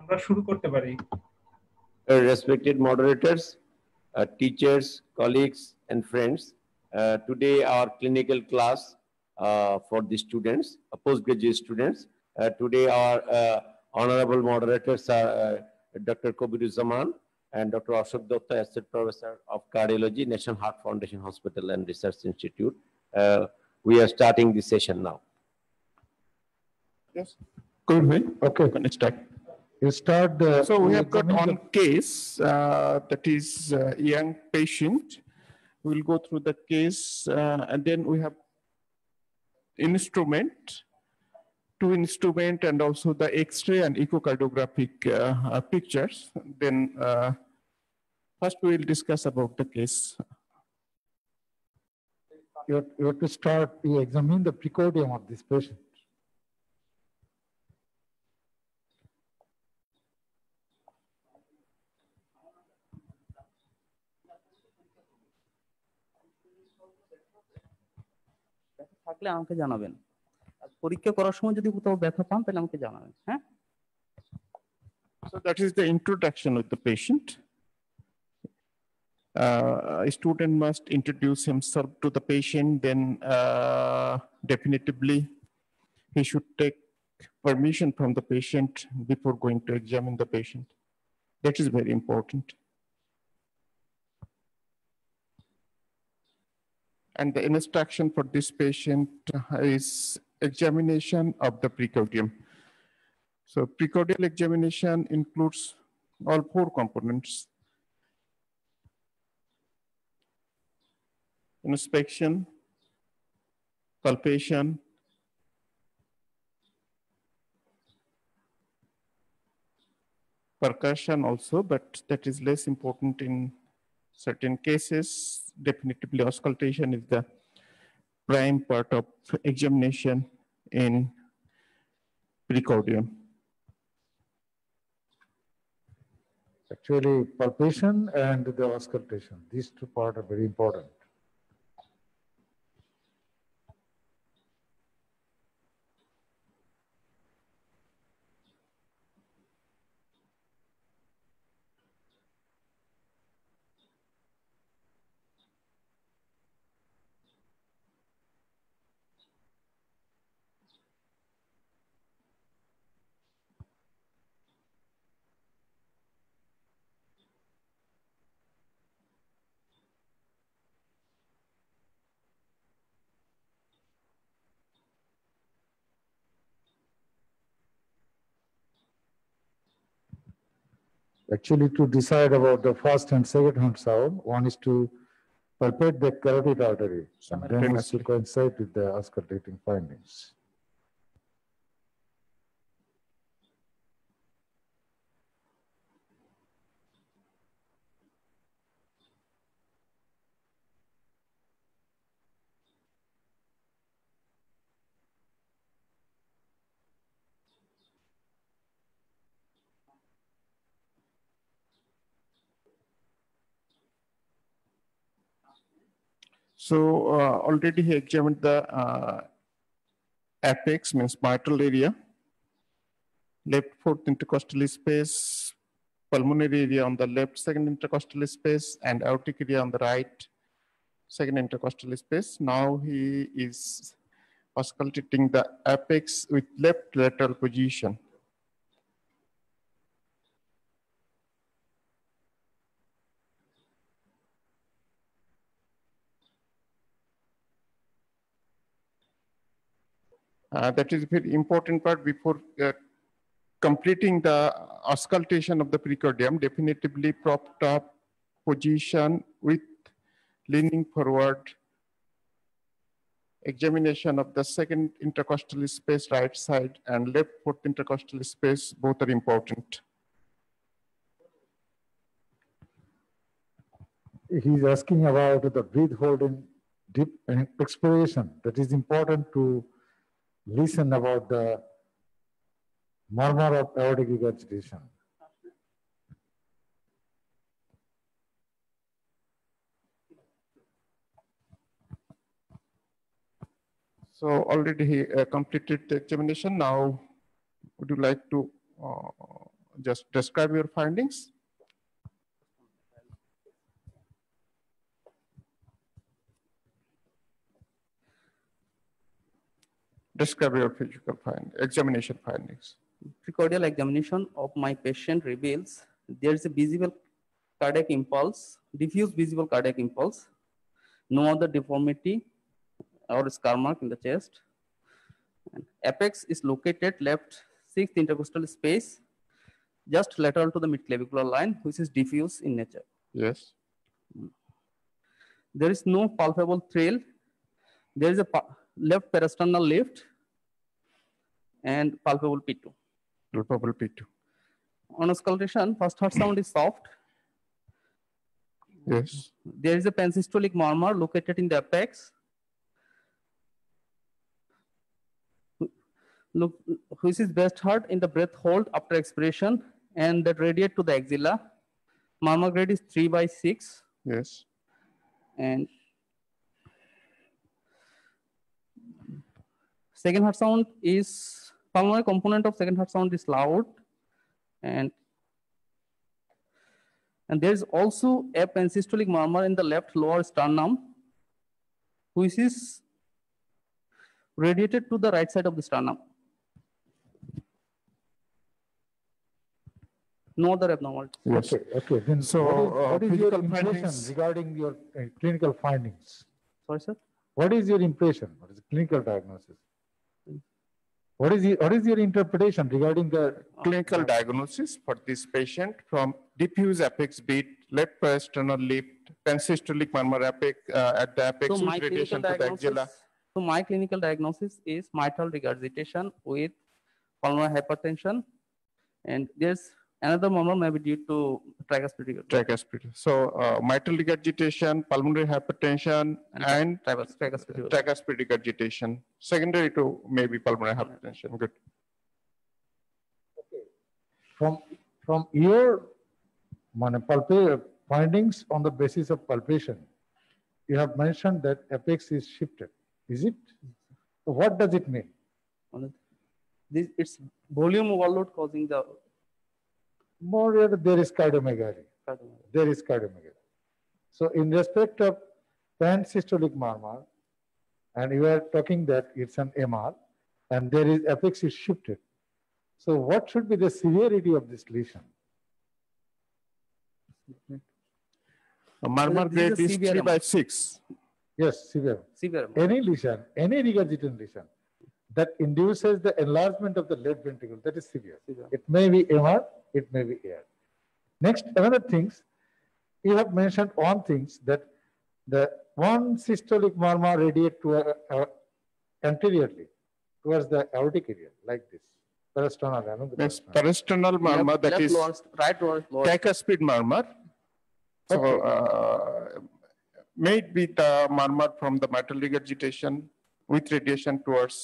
আমরা শুরু করতে পারি। Respected moderators, teachers, colleagues, and friends, today our clinical class for the students, postgraduate students. Today our honorable moderators are Dr. Kobiruzaman and Dr. Ashok Datta, Associate Professor of Cardiology, National Heart Foundation Hospital and Research Institute. We are starting the session now. Yes. Good. Okay. Can start. You start the. So we have got one case that is a young patient. We'll go through the case and then we have two instrument and also the X-ray and echocardiographic pictures. Then first we will discuss about the case. You have to start, you examine the precordium of this patient. থাকলে আমাকে জানাবেন, পরীক্ষা করার সময় যদি কোথাও ব্যথা পান তাহলে আমাকে জানাবেন। হ্যাঁ, so that is the introduction of the patient. A student must introduce himself to the patient, then definitively he should take permission from the patient before going to examine the patient. That is very important. And the instruction for this patient is examination of the precordium. So precordial examination includes all four components: inspection, palpation, percussion also, but that is less important in certain cases. Definitively auscultation is the prime part of examination in precordium. Actually, palpation and the auscultation, these two parts are very important. Actually, to decide about the first and second hand sound, one is to palpate the carotid artery, and then is to coincide with the auscultating findings. So already he examined the apex, means mitral area, left fourth intercostal space, pulmonary area on the left second intercostal space, and aortic area on the right second intercostal space. Now he is auscultating the apex with left lateral position. That is a very important part before completing the auscultation of the precordium. Definitively propped up position with leaning forward. Examination of the second intercostal space right side and left fourth intercostal space, both are important. He's asking about the breath holding deep expiration. That is important to listen about the murmur of aortic regurgitation. So already he completed the examination. Now, would you like to just describe your findings. Describe your physical examination findings. Precordial examination of my patient reveals there is a visible cardiac impulse, diffuse visible cardiac impulse, no other deformity or scar mark in the chest. And apex is located left sixth intercostal space, just lateral to the midclavicular line, which is diffuse in nature. Yes. There is no palpable trail. There is a left parasternal lift and palpable P2. Palpable P2. On auscultation, first heart sound is soft. Yes. There is a pansystolic murmur located in the apex, which is best heard in the breath hold after expiration and that radiate to the axilla. Murmur grade is 3/6. Yes. And second heart sound is, pulmonary component of second heart sound is loud. And there is also a pansystolic murmur in the left lower sternum, which is radiated to the right side of the sternum. No other abnormalities. Yes. Okay. Then So, what is your physical impression findings? regarding your clinical findings? Sorry, sir. What is your impression? What is the clinical diagnosis? What is your interpretation regarding the Clinical diagnosis for this patient from diffuse apex beat, left parasternal lift, pansystolic murmur apex at the apex So with radiation to the axilla. my clinical diagnosis is mitral regurgitation with pulmonary hypertension, and there's another murmur maybe due to tricuspid Tricuspid. So mitral regurgitation, pulmonary hypertension, and tricuspid regurgitation. Secondary to maybe pulmonary hypertension. Good. from your findings on the basis of palpation, you have mentioned that apex is shifted. Is it? So what does it mean? It's volume overload causing the More there is cardiomegaly. There is cardiomegaly. So in respect of pansystolic murmur, and you are talking that it's an MR, and there is apex is shifted. So what should be the severity of this lesion? Murmur This is grade a is severe 3/6. Yes, severe. severe. Any lesion, any regurgitant lesion that induces the enlargement of the left ventricle, that is severe. It may be MR, it may be AR. Next, another things, you have mentioned one things that the one systolic murmur radiate to anteriorly towards the aortic area, like this. Parasternal, Yes, parasternal murmur, that is right lower. tricuspid murmur. So may it be the murmur from the mitral regurgitation with radiation towards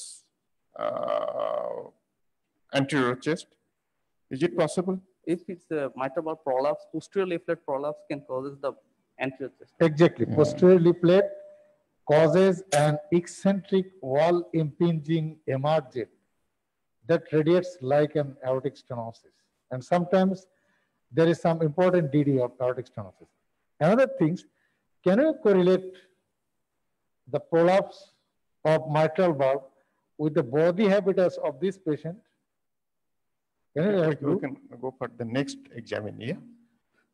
anterior chest. Is it possible? If it's a mitral prolapse, posterior leaflet prolapse can cause the anterior chest. Exactly. Posterior leaflet causes an eccentric wall impinging MRJ that radiates like an aortic stenosis. And sometimes there is some important DD of aortic stenosis. Another things, can you correlate the prolapse of mitral valve with the body habitus of this patient? Can you help We you? can go for the next examine here.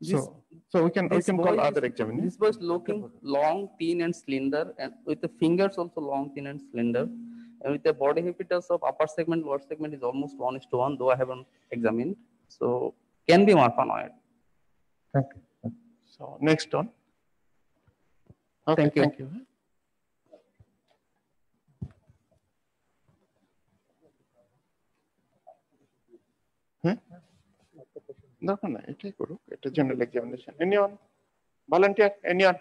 This- So we can call other This examiners. was looking long, thin, and slender, and with the fingers also long, thin, and slender. And with the body habitus of upper segment, lower segment is almost 1:1, though I haven't examined. So can be marfanoid. Thank you. So next one. Okay, Thank you. Thank you. No, এটাই করুক, এটা general examination. Anyone? Volunteer? Anyone?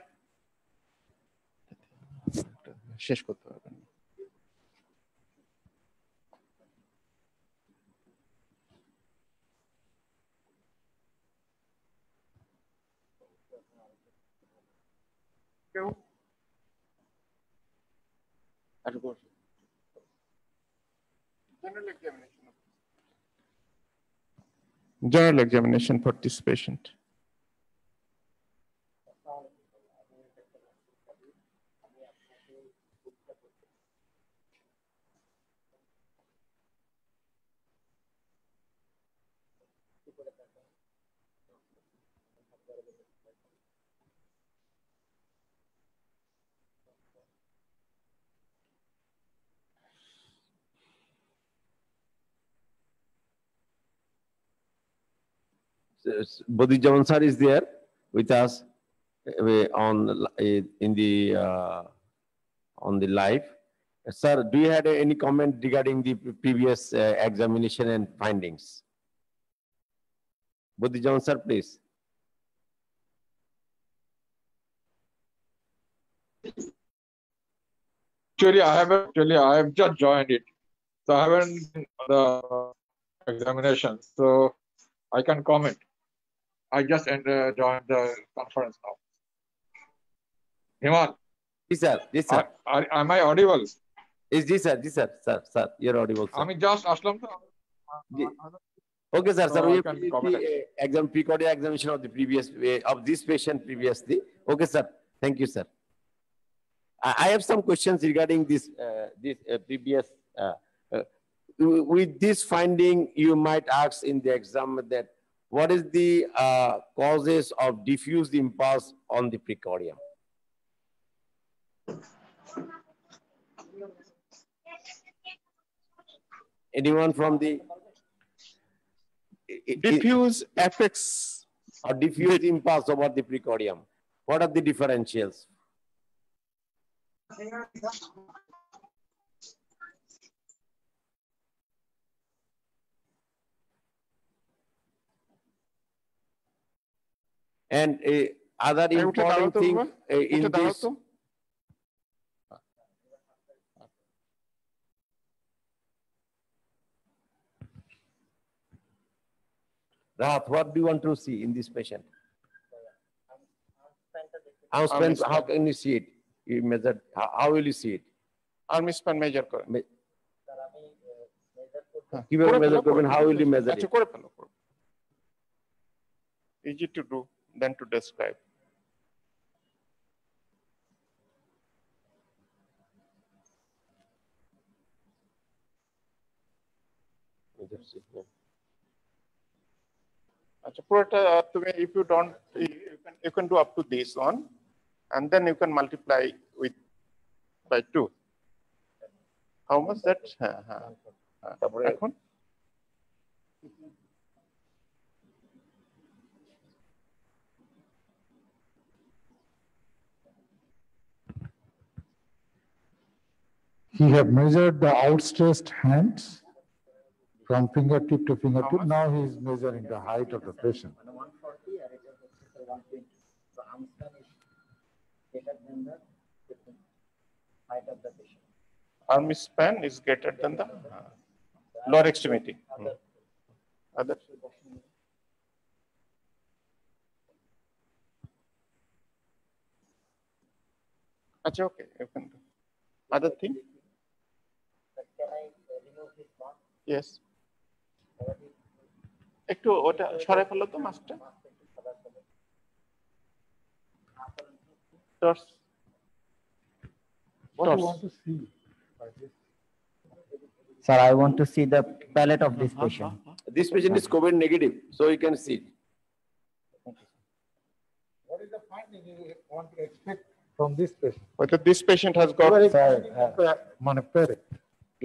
শেষ করতে পারবেন। কেউ? General examination. General examination for this patient. Bodhijaman sir is there with us on the live. Sir, do you have any comment regarding the previous examination and findings? Bodhijaman sir, please. Actually, I have just joined it, so I haven't been on the examination, so I can comment. I just joined the conference now. Himal, Yes, sir. Yes, sir. am I audible? Yes, sir. Yes, sir. Sir, you're audible, sir. I just aslam. Okay, sir. So Sir, I we can have comment. the pre-cardiac examination of the previous of this patient previously. Okay, sir. Thank you, sir. I have some questions regarding this previous. With this finding, you might ask in the exam that what is the causes of diffuse impulse on the precordium? Anyone from the Diffuse affects or diffuse impulse over the precordium? What are the differentials? And other important thing in this. Rahat, what do you want to see in this patient? How can you see it? You measure, how will you see it? Arm span measure kore. কিভাবে measure করবেন? How will you measure it? Easy to do than to describe. If you don't, you can do up to this one, and then you can multiply with by 2. How much that? He have measured the outstretched hands from fingertip to fingertip. Now he is measuring the height of the patient. 140 and it is 120. So arm span is greater than the height of the patient. Arm span is greater than the lower extremity. Other. Achha, okay, you can do. Other thing? Can I remove this mark? Yes. একটু ওটা সরাই ফেলো তো মাছটা torch What do you want to see by this? Sir, I want to see the palate of this patient. This patient is COVID negative, so you can see it. What is the finding you want to expect from this patient? whether this patient has got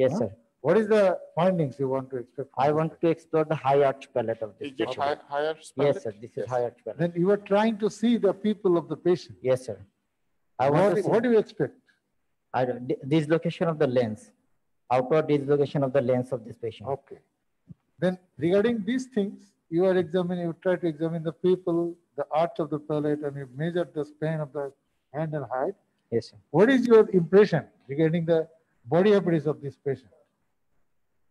Yes, sir. What is the findings you want to expect? I want to explore the high arch palate of this is it patient. higher Yes, sir. This is high arch palate. Then you are trying to see the people of the patient. Yes, sir. I want to see What do you expect? dislocation of the lens, outward dislocation of the lens of this patient. Okay. Then regarding these things, you are examining, you try to examine the people, the arch of the palate, and you measure the span of the hand and height. Yes, sir. What is your impression regarding the body apparatus of this patient?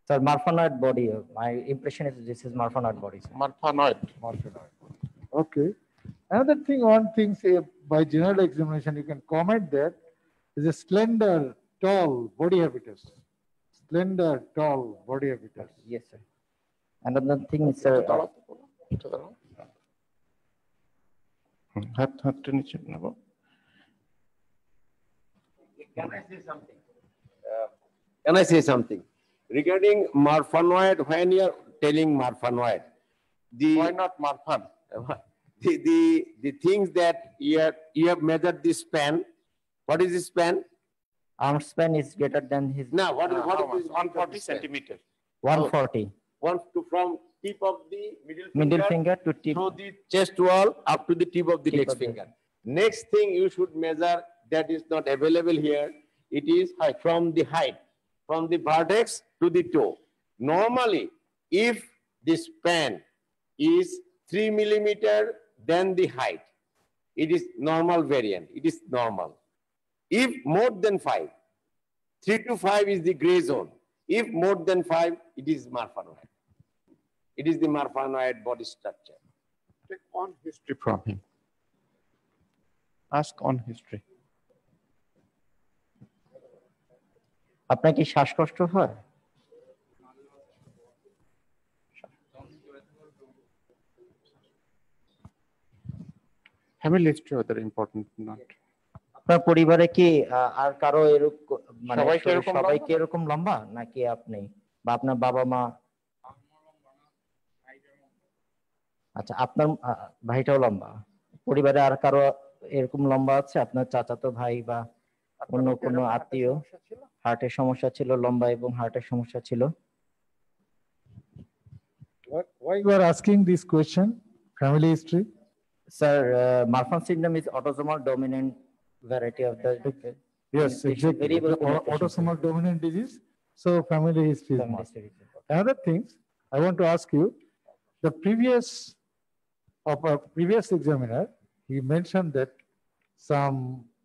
Sir, Marfanoid body. My impression is this is Marfanoid body, sir. Marfanoid. Okay. Another thing, one thing, say by general examination, you can comment that is a slender, tall body habitus. Slender, tall body habitus. Yes, sir. Another thing is, sir, হাতটা নিচে নেব। Can I say something? Can I say something? Regarding marfanoid, when you are telling marfanoid, Why not Marfan? the things that you have measured this span. What is this span? arm span is greater than his Now, what is How much? this 140 span? centimeters. 140. From tip of the Middle finger to tip. through the chest wall up to the tip of the Tip next of the- finger. Next thing you should measure that is not available here. It is from the height, from the vertex to the toe. Normally, if the span is 3 millimeter, then the height, it is normal variant. It is normal. If more than 5, 3 to 5 is the gray zone. If more than 5, it is marfanoid. It is the marfanoid body structure. Take on history from him. Ask on history. আপনার কি শ্বাসকষ্ট হয়? Family history whether important or not. আপনার পরিবারে কি আর কারো এরকম মানে সবাই কি এরকম সবাই লম্বা? কি এরকম লম্বা নাকি আপনি বা আপনার বাবা মা? আচ্ছা, আপনার ভাইটাও লম্বা। পরিবারে আর কারো এরকম লম্বা আছে? আপনার চাচাতো ভাই বা অন্য কোনো আত্মীয় হার্টের সমস্যা ছিল, লম্বা এবং হার্টের সমস্যা ছিল? Why you are asking this question? Family history? Sir, Marfan syndrome is autosomal dominant variety of the Yes, It's exactly. very well Autosomal dominant disease. So family history is family must. history. Another things I want to ask you, the previous examiner, he mentioned that some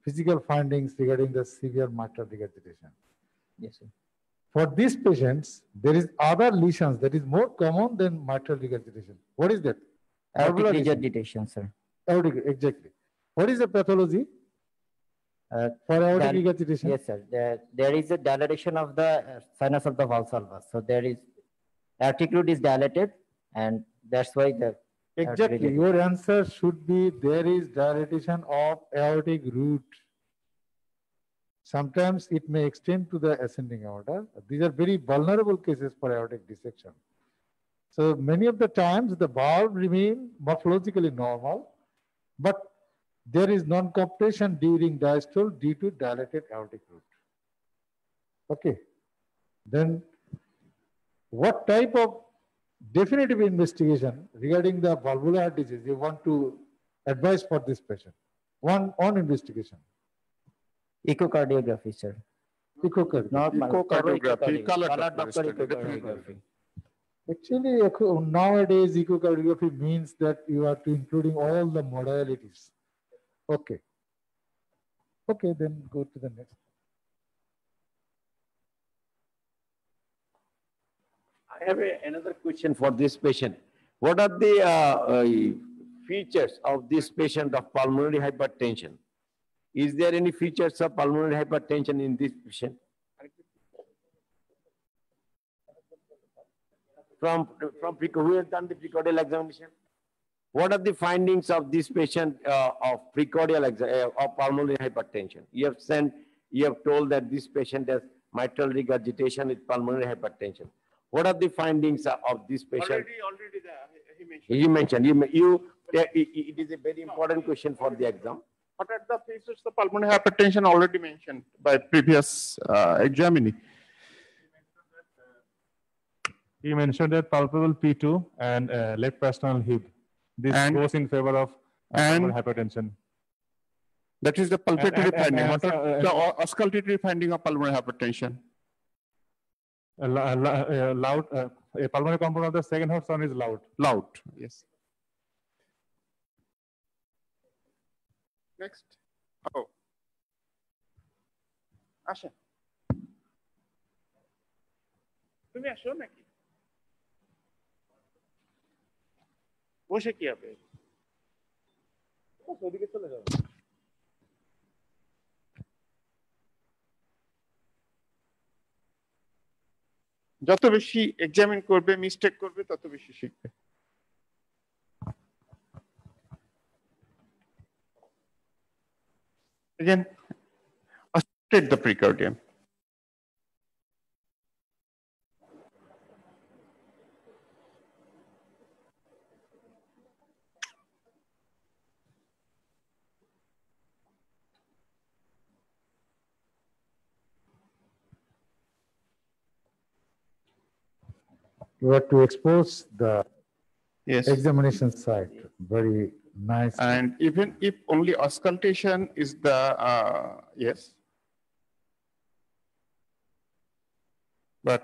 physical findings regarding the severe mitral regurgitation. Yes, sir. For these patients, there is other lesions that is more common than mitral regurgitation. What is that? Aortic Valvular lesion. regurgitation, sir. Aortic, exactly. What is the pathology for aortic regurgitation? Yes, sir. There is a dilatation of the sinus of the valsalva. So there is aortic root is dilated, and that's why the Exactly. Your answer should be there is dilatation of aortic root. Sometimes it may extend to the ascending aorta. These are very vulnerable cases for aortic dissection. So many of the times the valve remain morphologically normal, but there is non-compression during diastole due to dilated aortic root. Okay. Then what type of definitive investigation regarding the valvular heart disease you want to advise for this patient? On investigation. echocardiography, sir. Echocardiogram. Not Echocardiography, color color Doppler Doppler study, echocardiogram. Actually, nowadays echocardiography means that you are to including all the modalities. Okay. Okay, then go to the next. I have another question for this patient. What are the features of this patient of pulmonary hypertension? Is there any features of pulmonary hypertension in this patient? Who has done the precordial examination? What are the findings of this patient of precordial of pulmonary hypertension? You have told that this patient has mitral regurgitation with pulmonary hypertension. What are the findings of this patient? Already he mentioned. You mentioned. It is a very important question for the exam. What are the features of pulmonary hypertension already mentioned by previous examinee? He mentioned that palpable P2 and left pasternal heave. This And- goes in favor of and- pulmonary hypertension. That is the palpatory and- finding. and- What are the auscultatory finding of pulmonary hypertension? Loud, a pulmonary component of the second heart sound is loud. Loud, yes. Next. Oh. Asha. তুমি আসো নাকি? বসে কি হবে? ওদিকে চলে যাবে। যত বেশি এক্সামিন করবে, মিস্টেক করবে, তত বেশি শিখবে। Again, auscultate the precordium. You have to expose the Yes. examination site very nice. And even if only auscultation is the, yes. But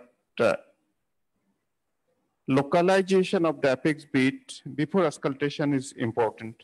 localization of the apex beat before auscultation is important.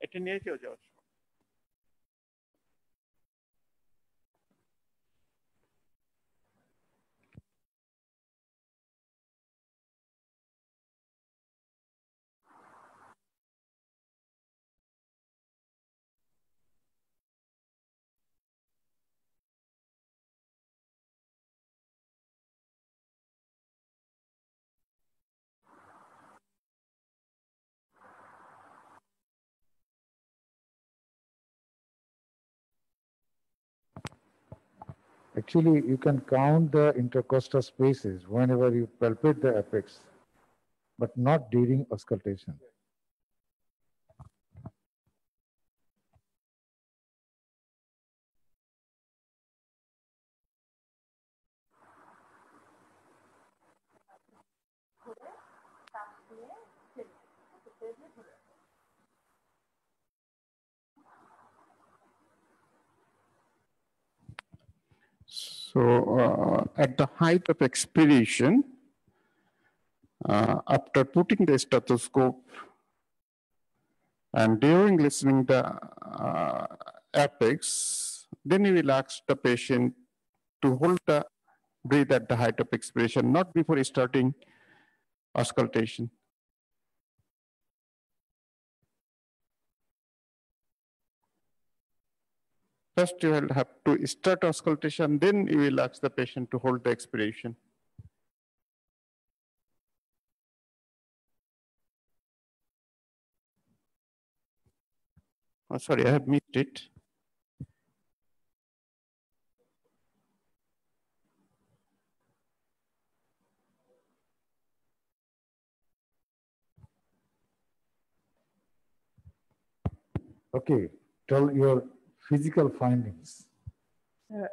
এটা নিয়ে কেউ যাওয়া। Actually, you can count the intercostal spaces whenever you palpate the apex, but not during auscultation. So at the height of expiration, after putting the stethoscope and during listening the apex, then you will ask the patient to hold the breath at the height of expiration, not before starting auscultation. First, you will have to start auscultation, then you will ask the patient to hold the expiration. Oh, sorry, I have missed it. Okay, tell your physical findings. Sir,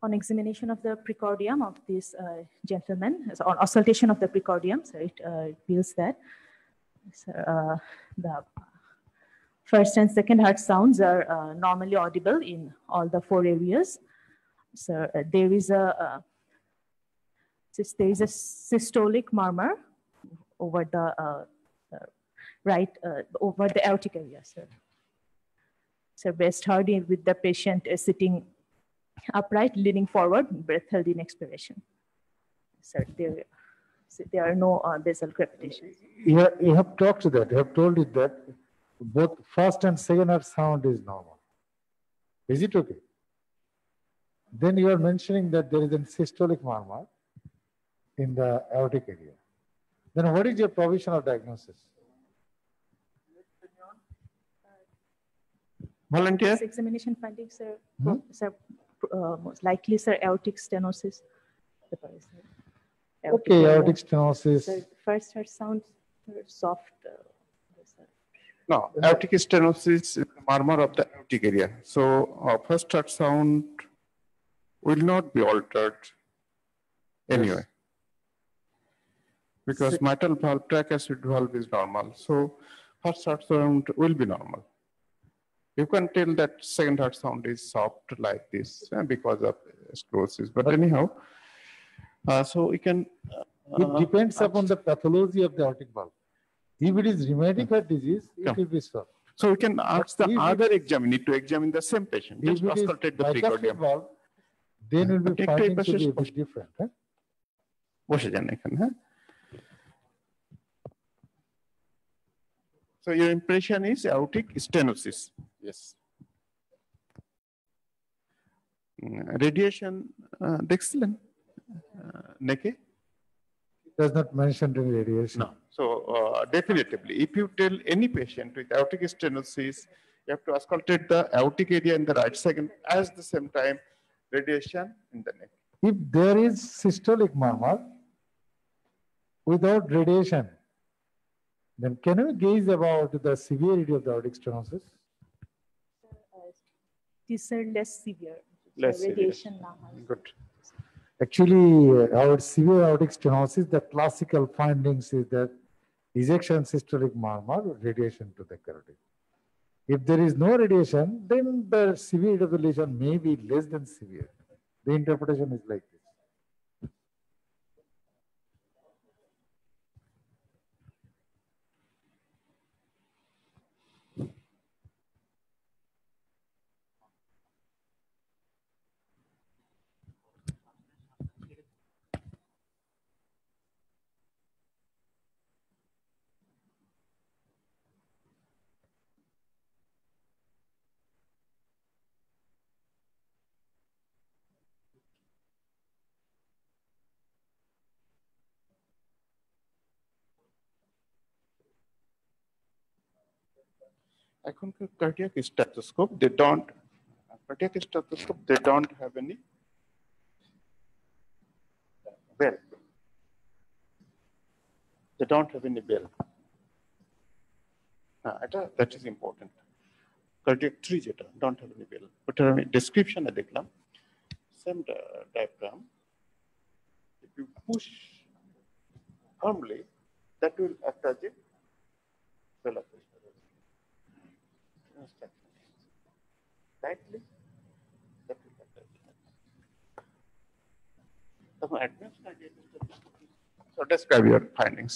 on examination of the precordium of this gentleman, so on auscultation of the precordium, so it reveals that the first and second heart sounds are normally audible in all the 4 areas. So there is a systolic murmur over the right over the aortic area, sir. So breast held in with the patient sitting upright, leaning forward, breath held in expiration. Sir, there are no basal crepitations. You have talked to that. You have told it that both first and second heart sound is normal. Is it okay? Then you are mentioning that there is a systolic murmur in the aortic area. Then what is your provisional diagnosis? Volunteer? Examination findings, sir, sir most likely, sir, aortic stenosis. Okay, aortic stenosis. Sir, first heart sounds soft. No, aortic stenosis is the murmur of the aortic area. So first heart sound will not be altered anyway. Because mitral valve, tricuspid valve is normal. So first heart sound will be normal. You can tell that second heart sound is soft like this because of sclerosis. But anyhow, so we can. It depends upon the pathology of the aortic valve. If it is rheumatic heart disease, it will be soft. So we can ask the if other examiner to examine the same patient. If Just it is auscultate the bicuspid precordium. valve, then it will be একটু এই finding পাশে to be a bit different. বসে যান এখানে, হ্যাঁ? So your impression is aortic stenosis. Yes. Radiation দেখছিলেন নেকে? Does not mention any radiation. No. So definitively, if you tell any patient with aortic stenosis, you have to auscultate the aortic area in the right segment at the same time radiation in the neck. If there is systolic murmur without radiation, then can we gauge about the severity of the aortic stenosis? These are less severe. Less radiation severe. Good. Actually, our severe aortic stenosis, the classical findings is that ejection systolic murmur, radiation to the carotid. If there is no radiation, then the severity of the lesion may be less than severe. The interpretation is like this. এখনকার cardiac stethoscope, they don't have any bell. They don't have any bell. That is important. Cardiac 3 যেটা don't have any bell. But আমি description দেখলাম same diaphragm. If you push firmly, that will act as a bell of pressure. Tightly, that will act as a advanced cardiac. So describe your findings.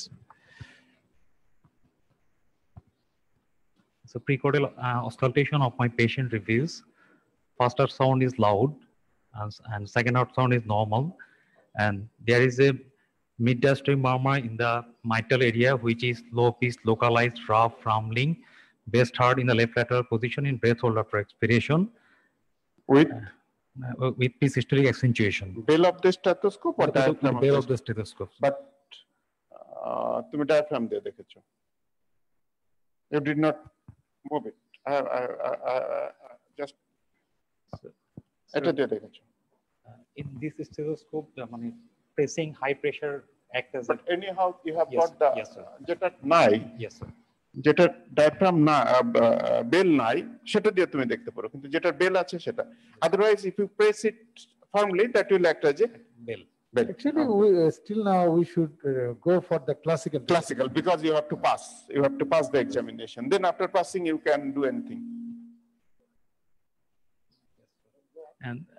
So precordial auscultation of my patient reveals first heart sound is loud and second heart sound is normal, and there is a mid-diastolic murmur in the mitral area which is low pitched, localized, rough, rumbling, best heard in the left lateral position in breath hold after expiration with pitch systolic accentuation. Bell of the stethoscope or diaphragm? Bell of the stethoscope. But তুমি diaphragm দিয়ে দেখেছো? You did not move it. Just এটা দিয়ে দেখেছো? In this stethoscope, মানে pressing high pressure act as But anyhow, you have Yes, got the yes, sir. যেটা নাই, yes sir. যেটা ডায়াফ্রাম না বেল নাই সেটা দিয়ে তুমি দেখতে পারো, কিন্তু যেটা বেল আছে সেটা। Otherwise, if you press it firmly, that will act as a Bell. Actually, we, still now we should go for the classical. Classical, because you have to pass. You have to pass the examination. Then after passing, you can do anything.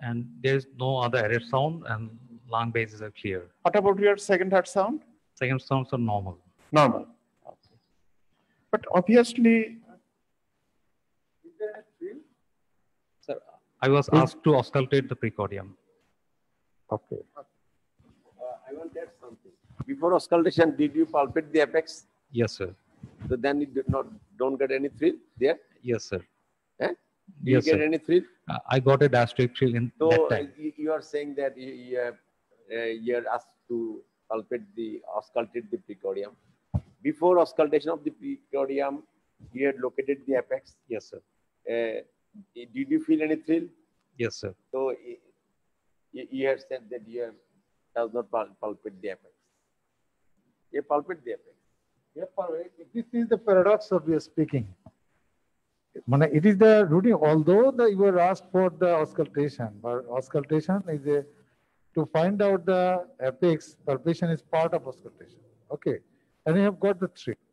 And there is no other error sound and lung bases are clear. What about your second heart sound? Second sounds are normal. Normal. Okay. But obviously, Sir, I was asked to auscultate the precordium. Okay. I want to add something. Before auscultation, did you palpate the apex? Yes, sir. So then you don't get any thrill there? Yes, sir. Eh? Did Yes, you get sir. any thrill? I got a diastolic thrill in So that time. you are saying that you are asked to auscultate the precordium. Before auscultation of the precordium, you had located the apex. Yes, sir. Did you feel any thrill? Yes, sir. So you had said that you does not palpate the apex. You palpate the apex. This is the paradox of your speaking. It is the routine, although you were asked for the auscultation, but auscultation is to find out the apex, palpation is part of auscultation. Okay, and you have got the thrill.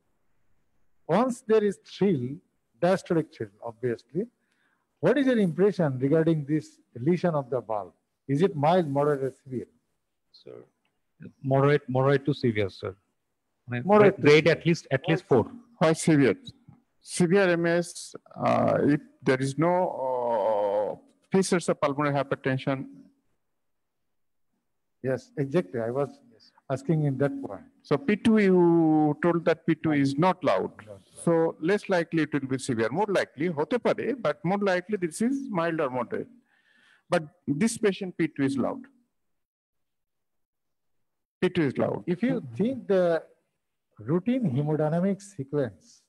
Once there is thrill, diastolic thrill, obviously, What is your impression regarding this lesion of the valve? Is it mild, moderate, or severe? Sir, moderate to severe, sir. Moderate to Grade severe. at least 4. Why severe? Severe MS, if there is no features of pulmonary hypertension. Yes, exactly. I was asking in that point. So P2, you told that P2 is not loud. So less likely it will be severe. More likely, hote pare, but more likely this is mild or moderate. But this patient P2 is loud. P2 is loud. If you think the routine hemodynamic sequence,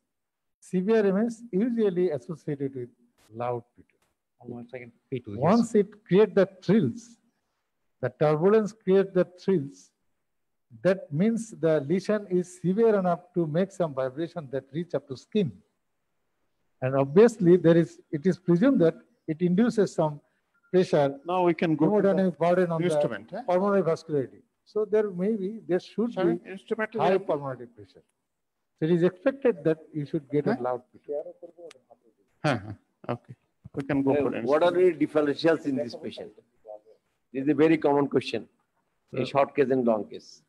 severe MS usually associated with loud P2. 1 second. P2. Yes. Once it creates the thrills, the turbulence creates the thrills, that means the lesion is severe enough to make some vibration that reach up to skin. And obviously it is presumed that it induces some pressure, Now we can go hemodynamic burden on instrument. the pulmonary vascularity. So there should be Instrument is high pulmonary pressure. So it is expected that you should get a loud P2. Okay, we can go for What are instrument. the differentials in this patient? This is a very common question. In short case and long case.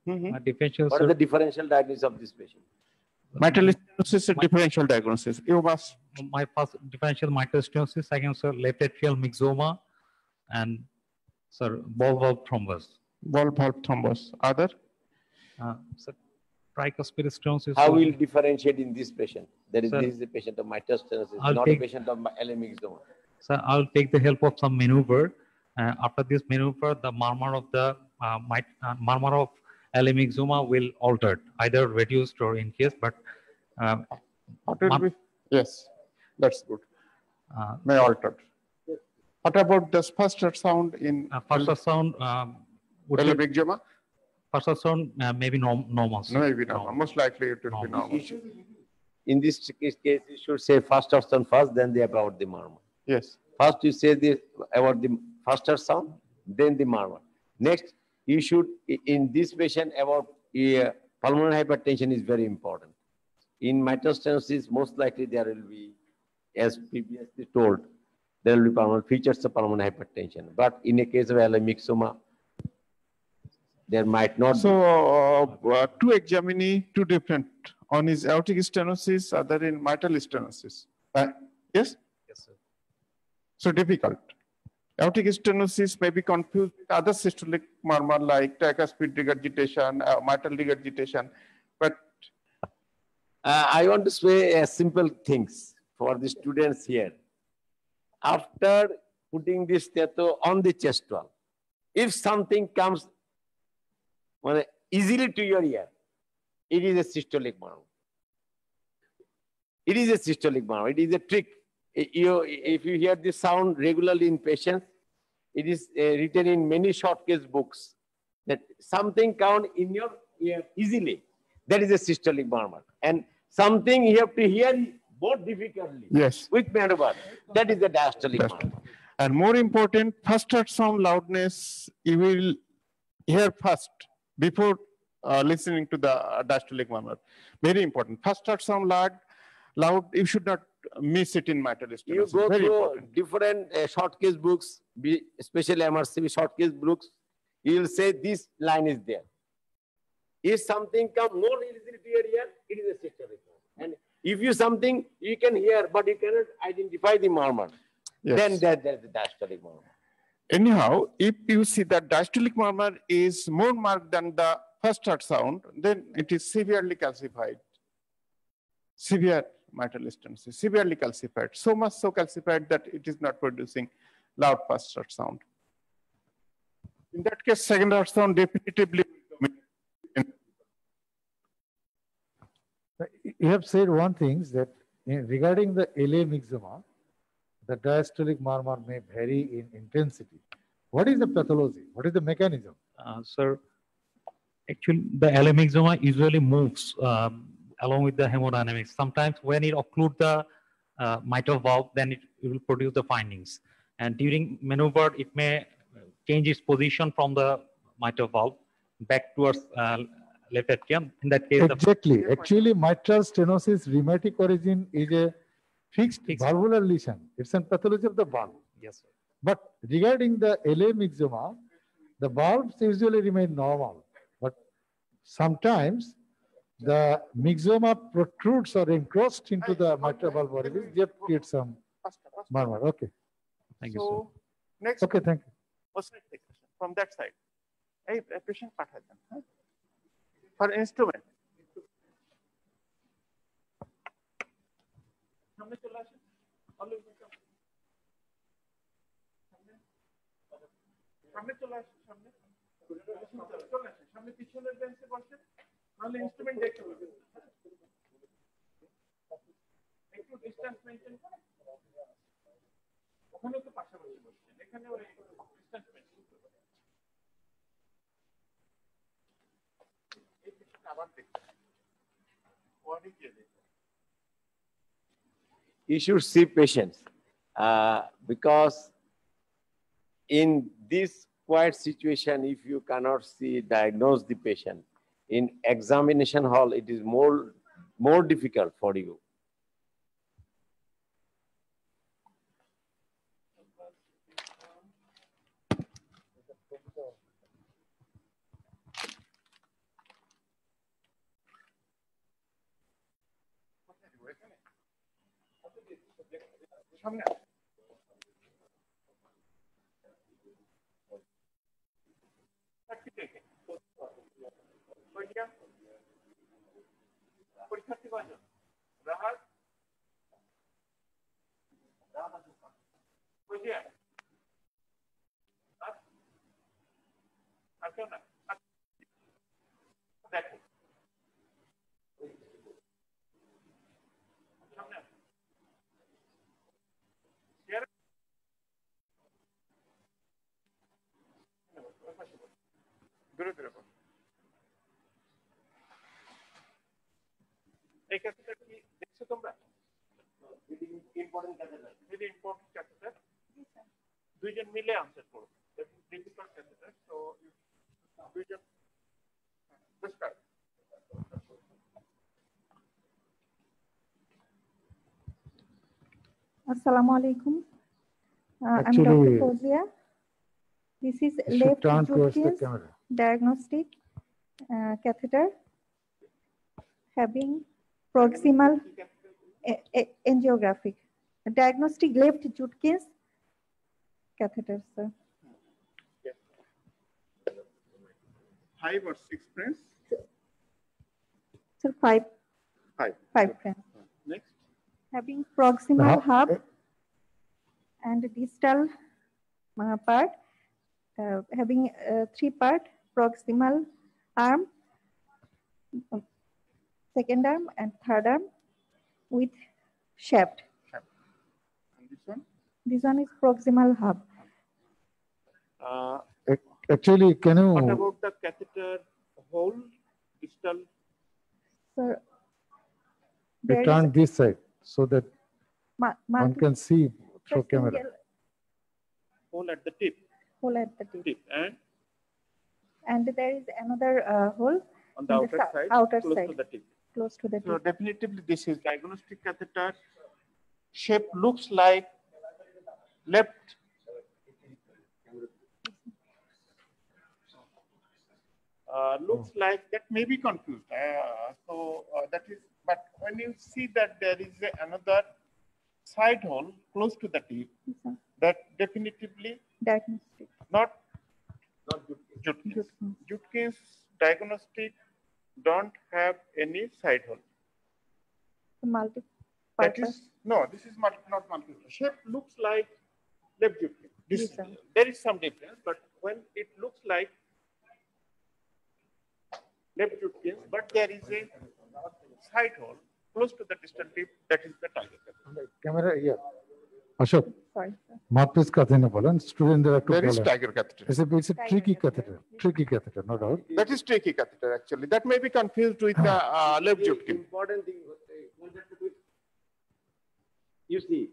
Differential, What sir. is the differential diagnosis of this patient? Mitral stenosis is a differential diagnosis. You must My first differential mitral stenosis, second, sir, left atrial myxoma, and sir, ball valve thrombus. valve thrombus. Other? Sir, tricuspid stenosis. How sir. will differentiate in this patient? This Sir, is a patient of mitral stenosis, I'll not take- a patient of LA myxoma. Sir, I'll take the help of some maneuver. After this maneuver, the murmur of the murmur of LA myxoma will altered, either reduced or increased. But What will be? Yes, that's good. uh, May altered. What about the first sound in first sound would LA be, myxoma? first sound maybe normal. sir. No, maybe not. Most likely it will be normal. In this case, you should say first sound first, then the about the murmur. Yes. First, you say about the faster sound, then the murmur. Next, you should, in this patient, about pulmonary hypertension is very important. In mitral stenosis, most likely there will be, as previously told, there will be pulmonary features of pulmonary hypertension. But in a case of LA myxoma, there might not be. So two examinee, two different. One is aortic stenosis, other in mitral stenosis. Yes? Yes, sir. So difficult. Aortic stenosis may be confused with other systolic murmur like tricuspid regurgitation, mitral regurgitation. But I want to say simple things for the students here. After putting this stato on the chest wall, if something comes easily to your ear, it is a systolic murmur. It is a systolic murmur. It is a trick. If you hear this sound regularly in patients, it is written in many short case books that something comes in your ear easily. That is a systolic murmur. And something you have to hear more difficultly. yes. With maneuver. That is the diastolic murmur. And more important, first sound loudness, you will hear first before listening to the diastolic murmur. Very important. First sound loud, you should not miss it in mitral stenosis. You go Very through important. different short case books, especially MRCP short case books, you will say this line is there. If something comes more easily to your ear, it is a systolic murmur. And if you something you can hear, but you cannot identify the murmur, Yes. then there is the diastolic murmur. Anyhow, if you see that diastolic murmur is more marked than the first sound, then it is severely calcified. Severe mitral stenosis, severely calcified. So much so calcified that it is not producing loud first sound. In that case, second sound definitively. You have said one thing that regarding the LA myxoma, the diastolic murmur may vary in intensity. What is the pathology? What is the mechanism? Sir, actually, the LA myxoma usually moves along with the hemodynamics. Sometimes when it occludes the mitral valve, then it will produce the findings. And during maneuver, it may change its position from the mitral valve back towards left atrium. In that case, Exactly. Actually, mitral stenosis rheumatic origin is a fixed Fixed. valvular lesion. It's a pathology of the valve. Yes, sir. But regarding the LA myxoma, the valves usually remain normal. But sometimes the myxoma protrudes or encroached into the mitral valve orifice, that creates some murmur. Okay. Thank you, So next, Okay, thank you. from that side. A patient for instrument. সামনে চলে আসেন। সামনে চলে আসেন, সামনে চলে আসেন, সামনে পিছনের বেঞ্চে বসেন, নাহলে ইনস্ট্রুমেন্ট দেখতে পাবেন। একটু ডিসটেন্স মেইনটেইন করেন। ওখানে তো পাশাপাশি বসছেন, এখানে ওই ডিসটেন্স মেইনটেইন করবেন। এই পেশেন্ট আবার দেখতে ওয়ার্ডে গিয়ে দেখুন। You should see patients because in this quiet situation, if you cannot see, diagnose the patient, in examination hall, it is more difficult for you. সামনে পরীক্ষার্থী কয়জন? রাহাত আর কেউ না? দেখো সামনে দূরে দূরে বল। এই ক্যাথেটার কি দেখছো তোমরা? Important catheter. দুইজন মিলে আনসার করো। ডিফিকাল্ট ক্যাথেটার, সো দুইজন start. Assalamu alaikum. I'm Actually, Dr. Fozia. This is You should left turn towards the Judkins camera. diagnostic catheter having proximal angiographic. Diagnostic left Judkins catheter, sir. 5 or 6 friends? Sir, five friends. Next. Having proximal Now, hub and distal part, having 3-part proximal arm, second arm and third arm with shaft. And this one? This one is proximal hub. Actually, can you What about the catheter hole, distal? Sir, there return is this side so that one can see through single camera? Hole at the tip. hole at the tip. And there is another hole on the in outer side, outer close side, to the tip. close to the So tip. definitively this is diagnostic catheter. Shape looks like left. Looks like that may be confused. That is, but when you see that there is another side hole close to the tip, Yes, sir. that definitively Diagnostic. not Judkins. Judkins diagnostic don't have any side hole. Multi. That is no. This is not multiple. Shape looks like left Judkins. Yes, sir. There is some difference, but when it looks like left Judkins, but there is a side hole close to the distal tip, that is the target. Camera here. Ashok, Sorry, sir. mouthpiece catheter bolan. Student there There is tiger catheter. It's a tricky catheter, no doubt. That is tricky catheter actually. That may be confused with the left Judkins. Important thing, you see,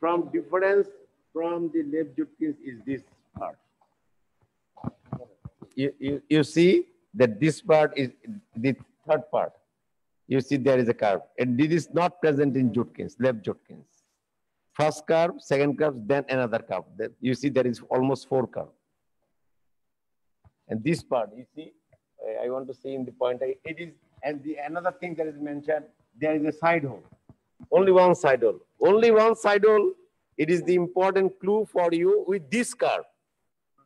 from difference from the left Judkins is this part. You see that this part is the third part. You see there is a curve. And this is not present in Judkins, left Judkins. First curve, second curve, then another curve. You see there is almost 4 curves. And this part, you see, I want to say in the point, it is, and the another thing that is mentioned, there is a side hole. Only one side hole. Only one side hole. It is the important clue for you with this curve.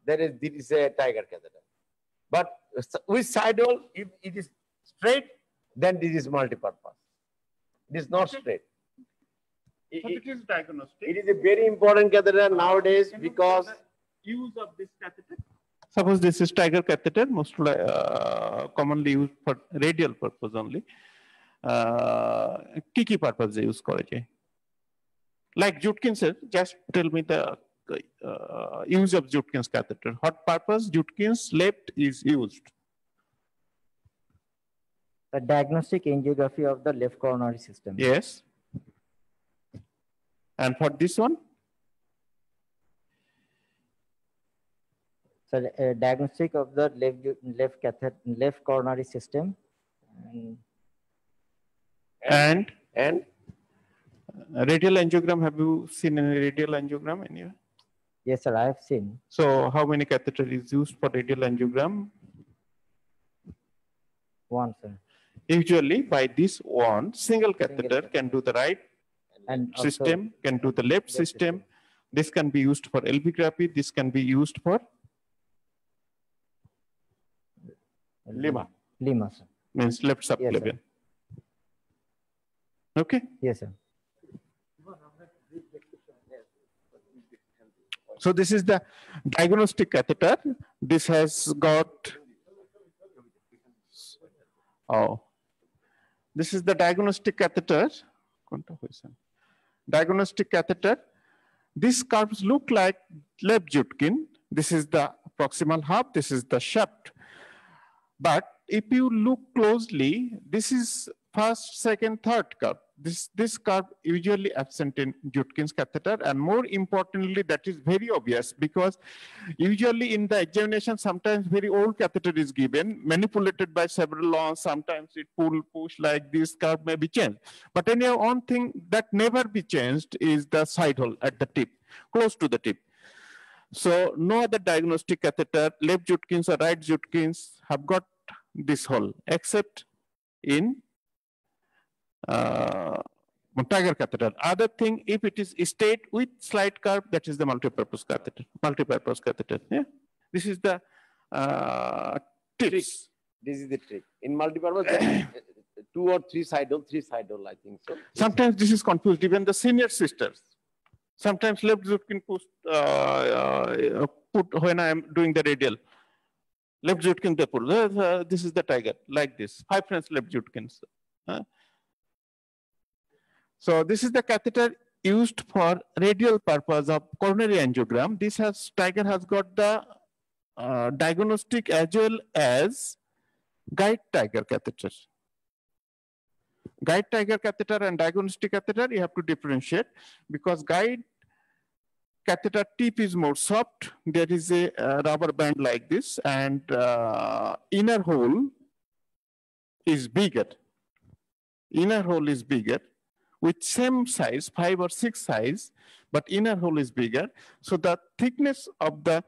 This is a Tiger catheter. But with side hole, if it is straight, then this is multi-purpose. It is not straight. It is diagnostic. It is a very important catheter nowadays because use of this catheter. Suppose this is Tiger catheter, most commonly used for radial purpose only. Kiki purpose they use kore. Like Judkins, just tell me the use of Judkins catheter. What purpose Judkins left is used? The diagnostic angiography of the left coronary system. Yes. And for this one? So diagnostic of the left coronary system. And radial angiogram, have you seen any radial angiogram anywhere? Yes, sir, I have seen. So how many catheter is used for radial angiogram? One, sir. Usually by this one, single catheter can do the right and system, can do the left system. This can be used for LVgraphy. This can be used for Lima. Lima, sir. Means left subclavian. Yes, okay? Yes, sir. So this is the diagnostic catheter. This has got, this is the diagnostic catheter. Diagnostic catheter. These curves look like left Judkin. This is the proximal half. This is the shaft. But if you look closely, this is first, second, third curve. This curve usually absent in Judkins catheter, and more importantly, that is very obvious because usually in the examination, sometimes very old catheter is given, manipulated by several laws. Sometimes it push like this curve may be changed. But anyhow, one thing that never be changed is the side hole at the tip, close to the tip. So no other diagnostic catheter, left Judkins or right Judkins, have got this hole except in Tiger catheter. Other thing, if it is straight with slight curve, that is the multi-purpose catheter. Multi-purpose catheter. Yeah, this is the tips. This is the trick. In multi-purpose, there is 2 or 3 side hole, I think so. Sometimes this is confused. Even the senior sisters. Sometimes left Judkin put when I am doing the radial. Left Judkin they put. This is the Tiger, like this. 5 friends left Judkins. So this is the catheter used for radial purpose of coronary angiogram. This Tiger has got the diagnostic as well as guide Tiger catheter. Guide Tiger catheter and diagnostic catheter, you have to differentiate because guide catheter tip is more soft. There is a rubber band like this, and inner hole is bigger. Inner hole is bigger with same size, 5 or 6 size, but inner hole is bigger. So the thickness of the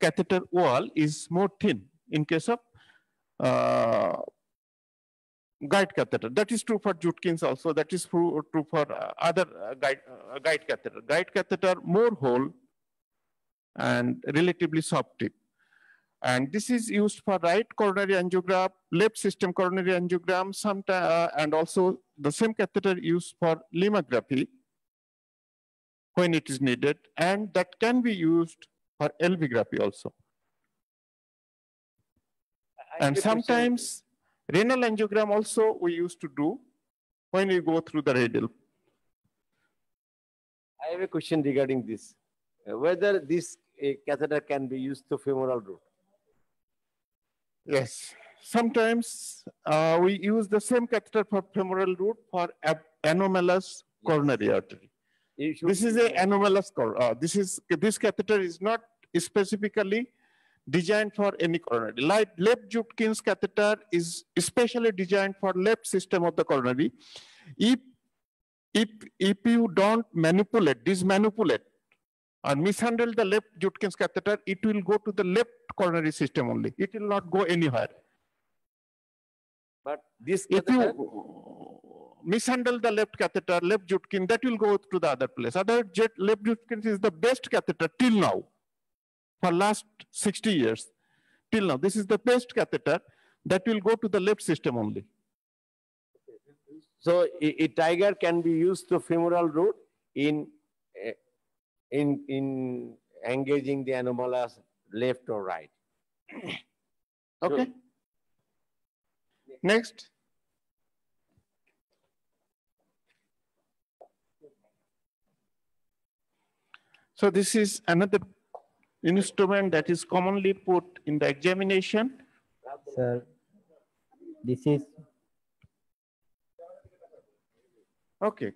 catheter wall is more thin in case of guide catheter. That is true for Judkins also. That is true for other guide catheter. Guide catheter, more hole and relatively soft tip. And this is used for right coronary angiogram, left system coronary angiogram, and also the same catheter used for limography when it is needed, and that can be used for LVgraphy also. And sometimes renal angiogram also we used to do when we go through the radial. I have a question regarding this. Whether this catheter can be used to femoral root. Yes, sometimes we use the same catheter for femoral root for anomalous coronary artery. This is a anomalous this catheter is not specifically designed for any coronary. Like left Judkins catheter is especially designed for left system of the coronary. If you don't manipulate, dismanipulate, or mishandle the left Judkins catheter, it will go to the left coronary system only. It will not go anywhere. But this If catheter, you mishandle the left catheter, left Judkins, that will go to the other place. Left Judkins is the best catheter till now. For last 60 years, till now, this is the best catheter that will go to the left system only. so a tiger can be used to femoral root in engaging the anomalous left or right. Okay. Next. So this is another instrument that is commonly put in the examination. Sir, this is Okay,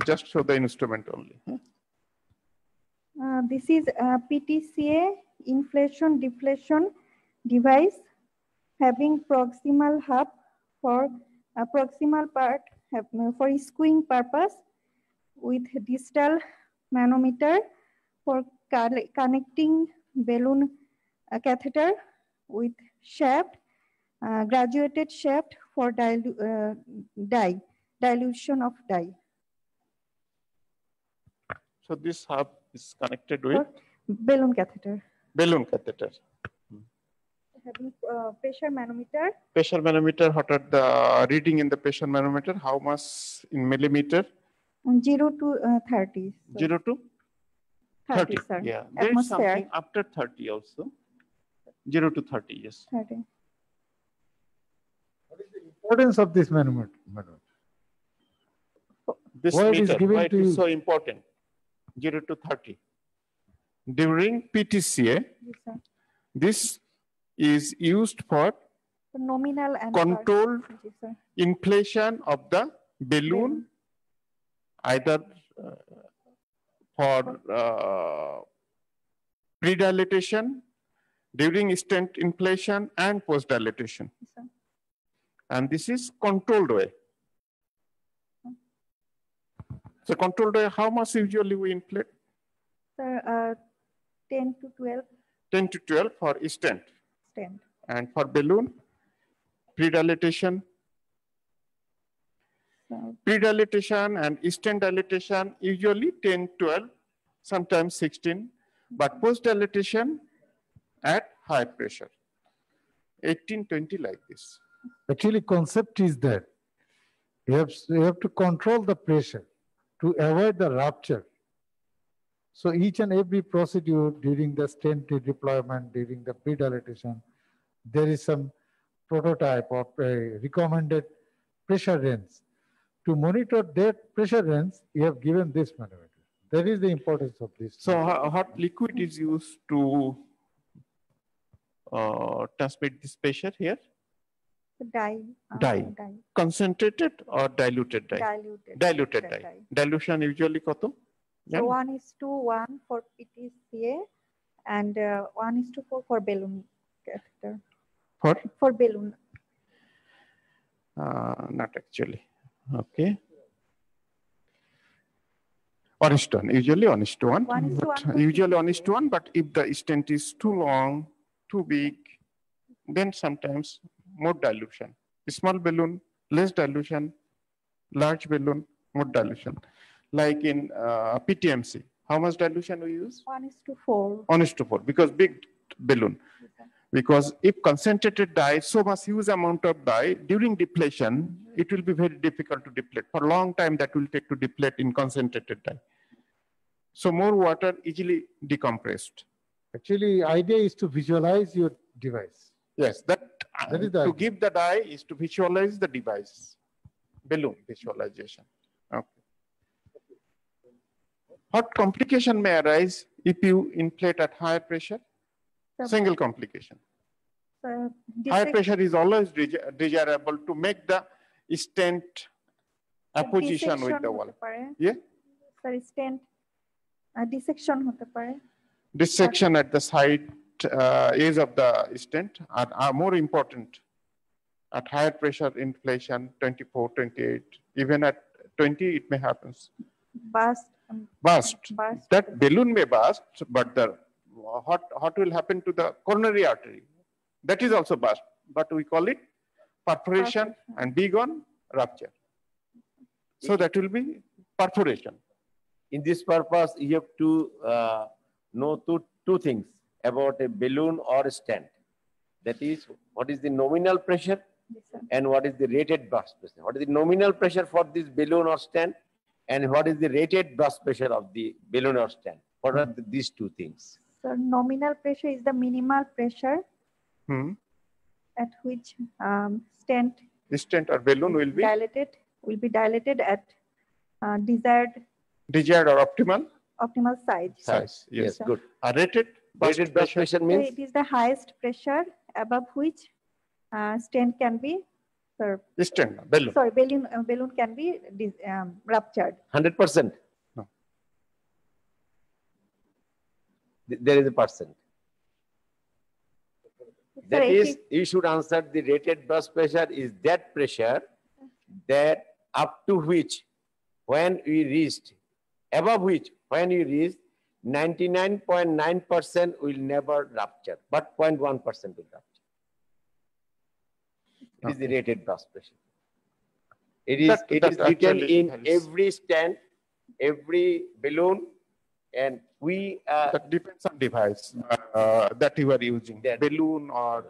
just show the instrument only. This is a PTCA inflation deflation device having proximal hub for a proximal part for skewing purpose with distal manometer for connecting balloon catheter with shaft, graduated shaft for dilution of dye. So this hub is connected with balloon catheter. Balloon catheter. Having pressure manometer. Pressure manometer, what are the reading in the pressure manometer? How much in millimeter? 0 to 30. So 0 to 30. sir. Yeah, there is something after 30 also. 0 to 30, yes. 30. What is the importance of this manometer? This Why it is meter, given why it to is you? so important? 0 to 30. During PTCA, Yes, sir. this is used for So nominal and controlled yes, sir. inflation of the balloon, either for pre-dilatation, during stent inflation, and post-dilatation. Yes, sir. And this is controlled way. So controlled way, how much usually we inflate? Sir, 10 to 12 10 to 12 for stent. stent. And for balloon, pre-dilatation. So, Pre-dilatation and stent dilatation, usually 10, 12, sometimes 16, but post-dilatation at high pressure, 18, 20 like this. Actually, concept is that you have to control the pressure to avoid the rupture. So each and every procedure during the stent deployment, during the pre-dilatation, there is some prototype of a recommended pressure range. To monitor that pressure range, you have given this manometer. That is the importance of this. So what liquid is used to transmit this pressure here? dye. Dye. Concentrated or diluted dye? Diluted. Diluted dye. Dilution usually koto? So 1:1 for PTCA and 1:4 for balloon catheter. For balloon. Not actually. Okay. 1:1. Usually 1:1. 1:1. Usually 1:1, but if the stent is too long, too big, then sometimes more dilution. Small balloon, less dilution. Large balloon, more dilution. Like in PTMC, how much dilution we use? 1:4. 1:4, because big balloon. Because if concentrated dye, so much huge amount of dye, during depletion, it will be very difficult to deplete. For a long time, that will take to deplete in concentrated dye. So more water easily decompressed. Actually, idea is to visualize your device. Yes, that is the to idea. give the dye is to visualize the device. Balloon visualization. Okay. What complication may arise if you inflate at high pressure? Single complication. So High pressure is always desirable to make the stent apposition with the wall. Yeah? Sir, stent dissection hote pare. Dissection at the site age of the stent are more important. At higher pressure inflation, 24, 28, even at 20, it may happen. Burst. Burst. Burst. That balloon may burst, but the what will happen to the coronary artery? That is also burst, but we call it perforation and big on rupture. So that will be perforation. In this purpose, you have to know two things about a balloon or a stent. That is, what is the nominal pressure and what is the rated burst pressure. What is the nominal pressure for this balloon or stent and what is the rated burst pressure of the balloon or stent? What are these two things? So nominal pressure is the minimal pressure at which stent or balloon will be dilated at desired or optimal size. Yes, good. Rated burst pressure means it is the highest pressure above which stent can be balloon can be ruptured. 100%. No. There is a percent. That is, you should answer the rated burst pressure is that pressure that up to which, when we reached, above which, when you reach, 99.9% will never rupture, but 0.1% will rupture. It is the rated burst pressure. It is written in every stent, every balloon, and we... that depends on device that you are using, balloon or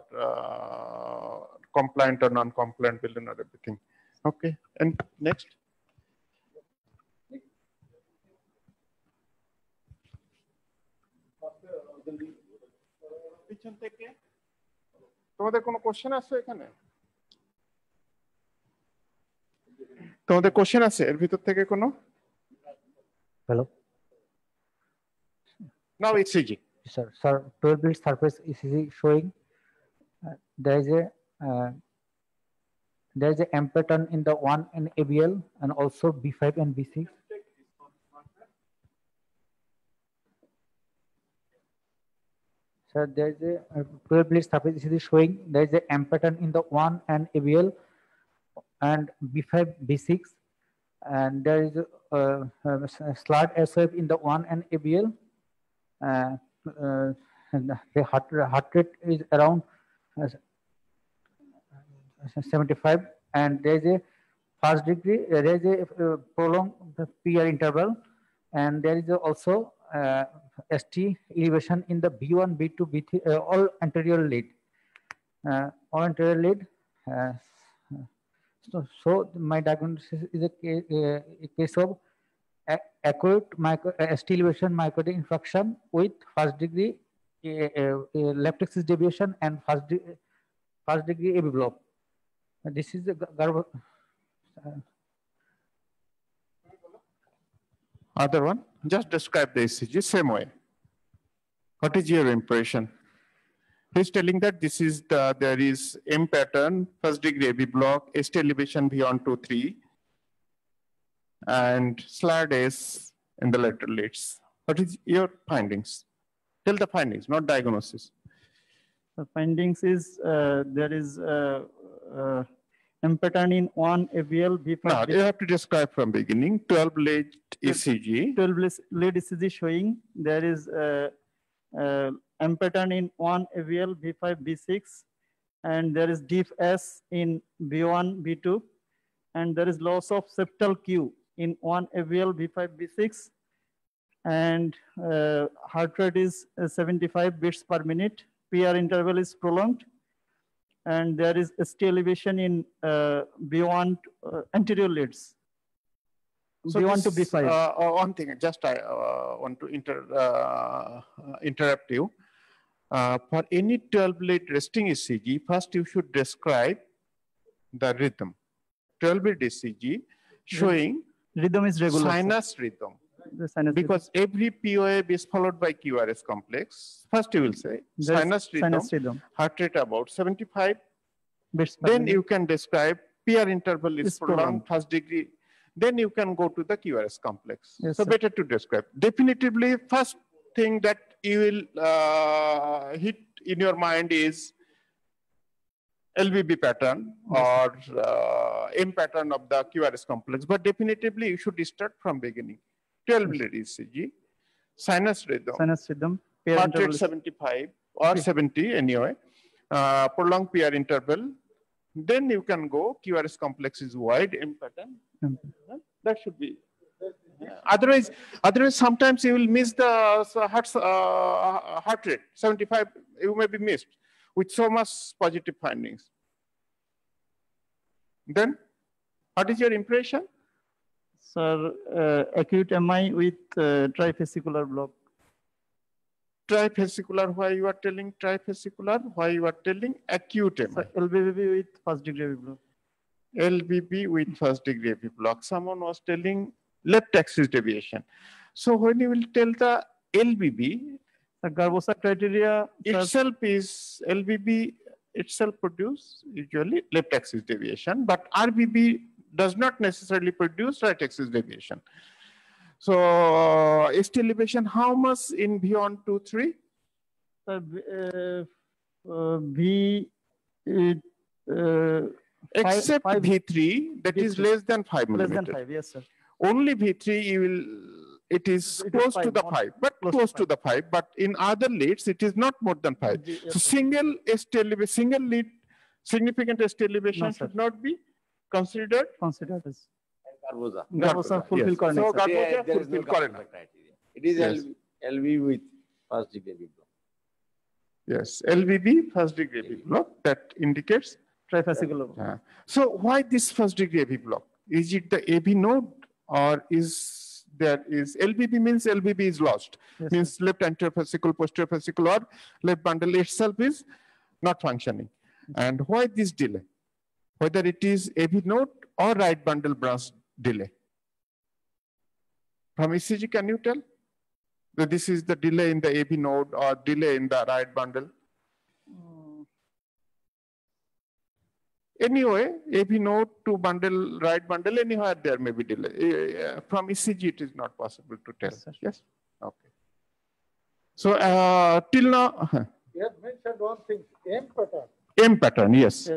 compliant or non-compliant balloon or everything. Okay, and next. পিছন থেকে তোমাদের কোনো question আছে এখানে? তোমাদের question আছে এর ভিতর থেকে কোনো? Hello. Now ECG. Sir, 12 lead surface ECG showing there is a M pattern in the 1 and ABL and also B5 and B6. Sir, there is a 12 lead surface ECG showing there is a M pattern in the 1 and ABL and B5, B6, and there is a slide S-wave in the 1 and ABL. The heart rate is around 75, and there is a first degree, there is a prolonged PR interval, and there is also ST elevation in the B1, B2, B3, all anterior lead. So my diagnosis is a case of acute ST elevation myocardial infarction with first degree left axis deviation and first degree AV block. This is the other one. Just describe the ECG same way. What is your impression? He's telling that this is there is M pattern, first degree AV block, ST elevation beyond 2, 3, and SLAD S in the lateral leads. What is your findings? Tell the findings, not diagnosis. The findings is there is M pattern in 1 AVL B5. No, you have to describe from beginning. 12 lead ECG. 12 lead ECG showing there is M pattern in 1 AVL B5 B6, and there is deep S in B1 B2, and there is loss of septal Q in 1 AVL B5 B6, and heart rate is 75 beats per minute. PR interval is prolonged, and there is ST elevation in B1 anterior leads. So B1 to B5. One thing, just I want to interrupt you. For any 12 lead resting ECG, first you should describe the rhythm. 12 lead ECG showing rhythm is regular. Sinus rhythm. The sinus because rhythm. Every POA is followed by QRS complex. First you will say sinus rhythm, heart rate about 75. Then you can describe PR interval is prolonged, first degree. Then you can go to the QRS complex. Yes, so sir. better to describe. Definitively, first thing that you will hit in your mind is LVB pattern or M pattern of the QRS complex, but definitively you should start from beginning. 12 lead ECG, sinus rhythm, heart rate 75 or 70 anyway, prolonged PR interval. Then you can go QRS complex is wide, M pattern. That should be. Otherwise, sometimes you will miss the heart rate 75. You may be missed with so much positive findings. Then, what is your impression? Sir, acute MI with trifascicular block. Trifascicular, why you are telling trifascicular? Why you are telling acute MI? Sir, LBB with first degree AV block. LBB with first degree AV block. Someone was telling left axis deviation. So when you will tell the LBB, the Garbosa criteria itself is LBB itself produce usually left axis deviation, but RBB does not necessarily produce right axis deviation. So ST elevation, how much in V1, 2, 3? Except V3, that is less than 5 millimeters. Less than 5, yes, sir. Only V3 you will, it is close to the 5, but close to the 5. But in other leads, it is not more than 5. So single lead, significant ST elevation should not be considered. Considered as Garbosa fulfill corner. So Garbosa fulfill corner. It is LV with first degree block. Yes, LVB first degree AV block that indicates trifascicular. So why this first degree AV block? Is it the AV node or is there is LVB means LVB is lost? Yes, means left anterior fascicle, posterior fascicle or left bundle itself is not functioning. And why this delay? Whether it is AV node or right bundle branch delay. From ECG, can you tell that this is the delay in the AV node or delay in the right bundle? Anyway, AV node to bundle, right bundle, anywhere there may be delay. From ECG, it is not possible to tell. Yes? Okay. So, till now. You have mentioned one thing, M pattern. M pattern, yes.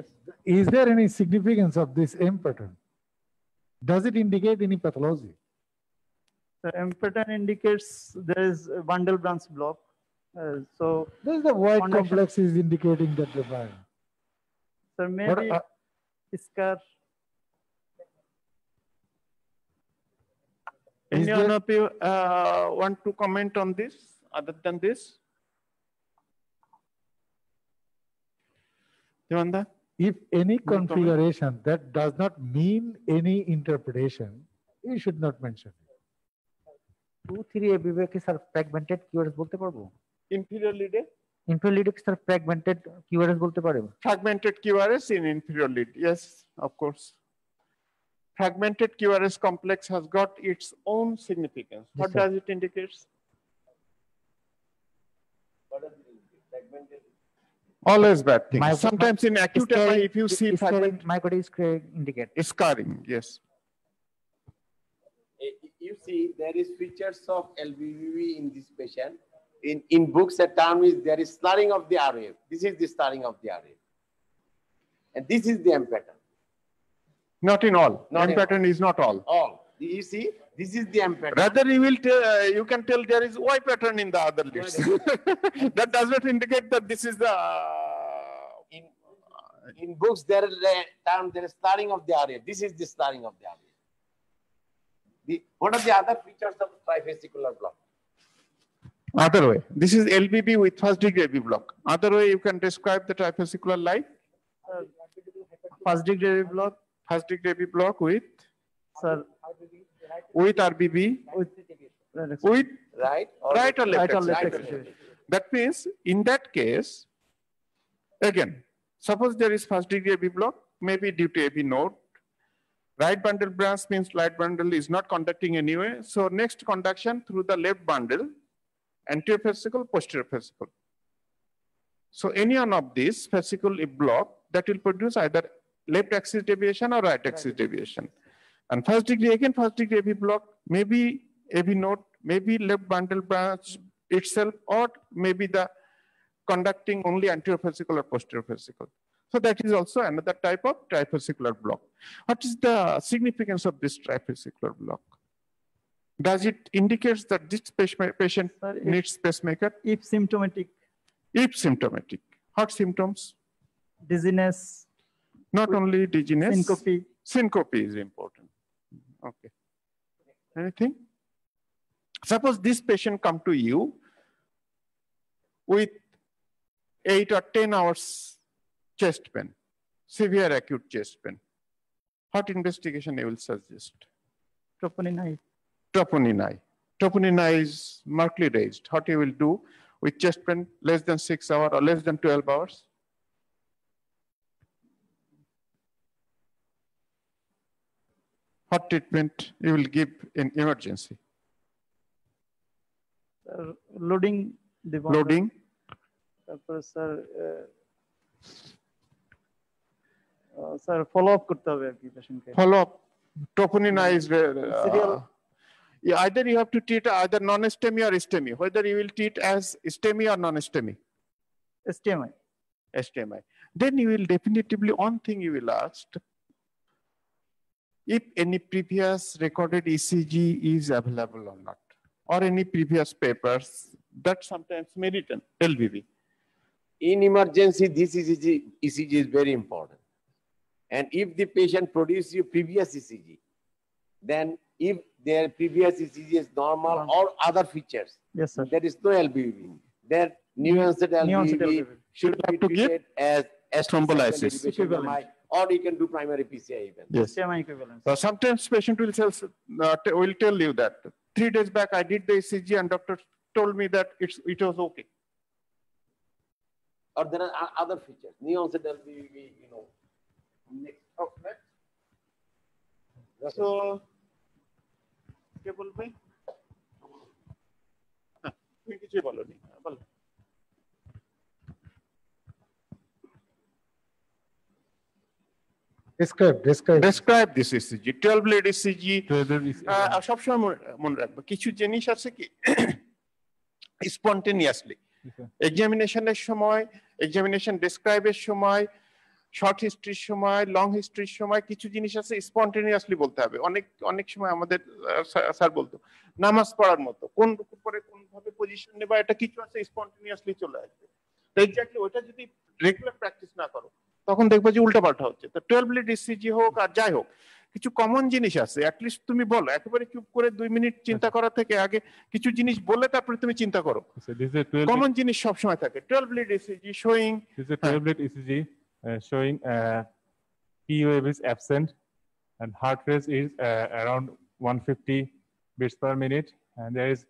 Is there any significance of this M pattern? Does it indicate any pathology? The M pattern indicates there is a bundle branch block. So this is the white complex is indicating that divide. So maybe scar. Anyone of you want to comment on this other than this? Devanda? If any configuration that does not mean any interpretation, you should not mention it. 2-3 ABV के sir fragmented QRS बोलते पारबो? Inferior lead? Inferior lead के sir fragmented QRS बोलते पारबो? Fragmented QRS in inferior lead, yes, of course. Fragmented QRS complex has got its own significance. What does it indicate? Always bad things. Sometimes in acute MI, if you see fragment, myocardial indicate. Scarring, yes. You see, there is features of LVV in this patient. In books, the term is there is slurring of the RF. This is the slurring of the RF. And this is the M pattern. Not in all. M pattern is not all. All. You see, this is the M pattern. Rather, you will you can tell there is Y pattern in the other list. That does not indicate that this is the. In books, there is a term, there is slurring of the RF. This is the slurring of the RF. What are the other features of trifascicular block? Other way. This is LBB with first degree AV block. Other way, you can describe the trifascicular line. First degree AV block. First degree AV block with? Sir. With RBB. With right or left axis. That means in that case, again, suppose there is first degree AV block, maybe due to AV node. Right bundle branch means right bundle is not conducting anyway. So next conduction through the left bundle, anterior fascicle, posterior fascicle. So any one of these fascicle block that will produce either left axis deviation or right axis deviation. And first degree, again first degree AV block, maybe AV node, maybe left bundle branch itself, or maybe the conducting only anterior-fascicular or posterior-fascicular. So that is also another type of trifascicular block. What is the significance of this trifascicular block? Does it indicate that this patient needs pacemaker? If symptomatic. If symptomatic. What symptoms? Dizziness. Not only dizziness. Syncope. Syncope is important. Okay. Anything? Suppose this patient come to you with 8 or 10 hours chest pain, severe acute chest pain. What investigation you will suggest? Troponin I. Troponin I. Troponin I is markedly raised. What you will do with chest pain less than 6 hours or less than 12 hours? What treatment you will give in emergency? Loading the bone. Loading. Sir, follow up करता है आपकी patient के. Follow up. Troponin I is yeah, either you have to treat either non-STEMI or STEMI. Whether you will treat as STEMI or non-STEMI. STMI. STMI. Then you will definitively, one thing you will ask, if any previous recorded ECG is available or not, or any previous papers that sometimes merit an LVV. In emergency, this ECG is very important. And if the patient produces you previous ECG, then if their previous ECG is normal or other features, yes, sir, there is no LVV. Their nuanced LVV should be treated as thrombolysis. Or you can do primary PCI even. Yes. Sometimes patient will tell you that 3 days back I did the ECG and doctor told me that it was okay. Or there are other features. Nuanced LVV, you know. Next. So, क्या बोल भाई? तुम किसी बोलो नहीं, बोलो. Describe this ECG. 12 lead ECG. সব সময় মনে রাখবে কিছু জিনিস আছে কি spontaneously. এক্সামিনেশনের সময়, এক্সামিনেশন ডেসক্রাইবের সময়, শর্ট হিস্ট্রির সময়, লং হিস্ট্রির সময় কিছু জিনিস আছে স্পন্টেনিয়াসলি বলতে হবে। অনেক সময় আমাদের স্যার বলতো নামাজ পড়ার মতো কোন রকম করে কোন ভাবে পজিশন নেবা এটা কিছু আছে স্পন্টেনিয়াসলি চলে আসবে। তো এক্স্যাক্টলি ওটা যদি রেগুলার প্র্যাকটিস না করো তখন দেখবে যে উল্টাপাল্টা হচ্ছে। তো 12 লিড ইসিজি হোক আর যাই হোক কিছু কমন জিনিস আছে, অ্যাটলিস্ট তুমি বলো, একেবারে চুপ করে 2 মিনিট চিন্তা করা থেকে আগে কিছু জিনিস বলে তারপরে তুমি চিন্তা করো। কমন জিনিস সব সময় থাকে। 12 lead ECG showing 12 lead ECG showing P wave is absent and heart rate is around 150 beats per minute, and there is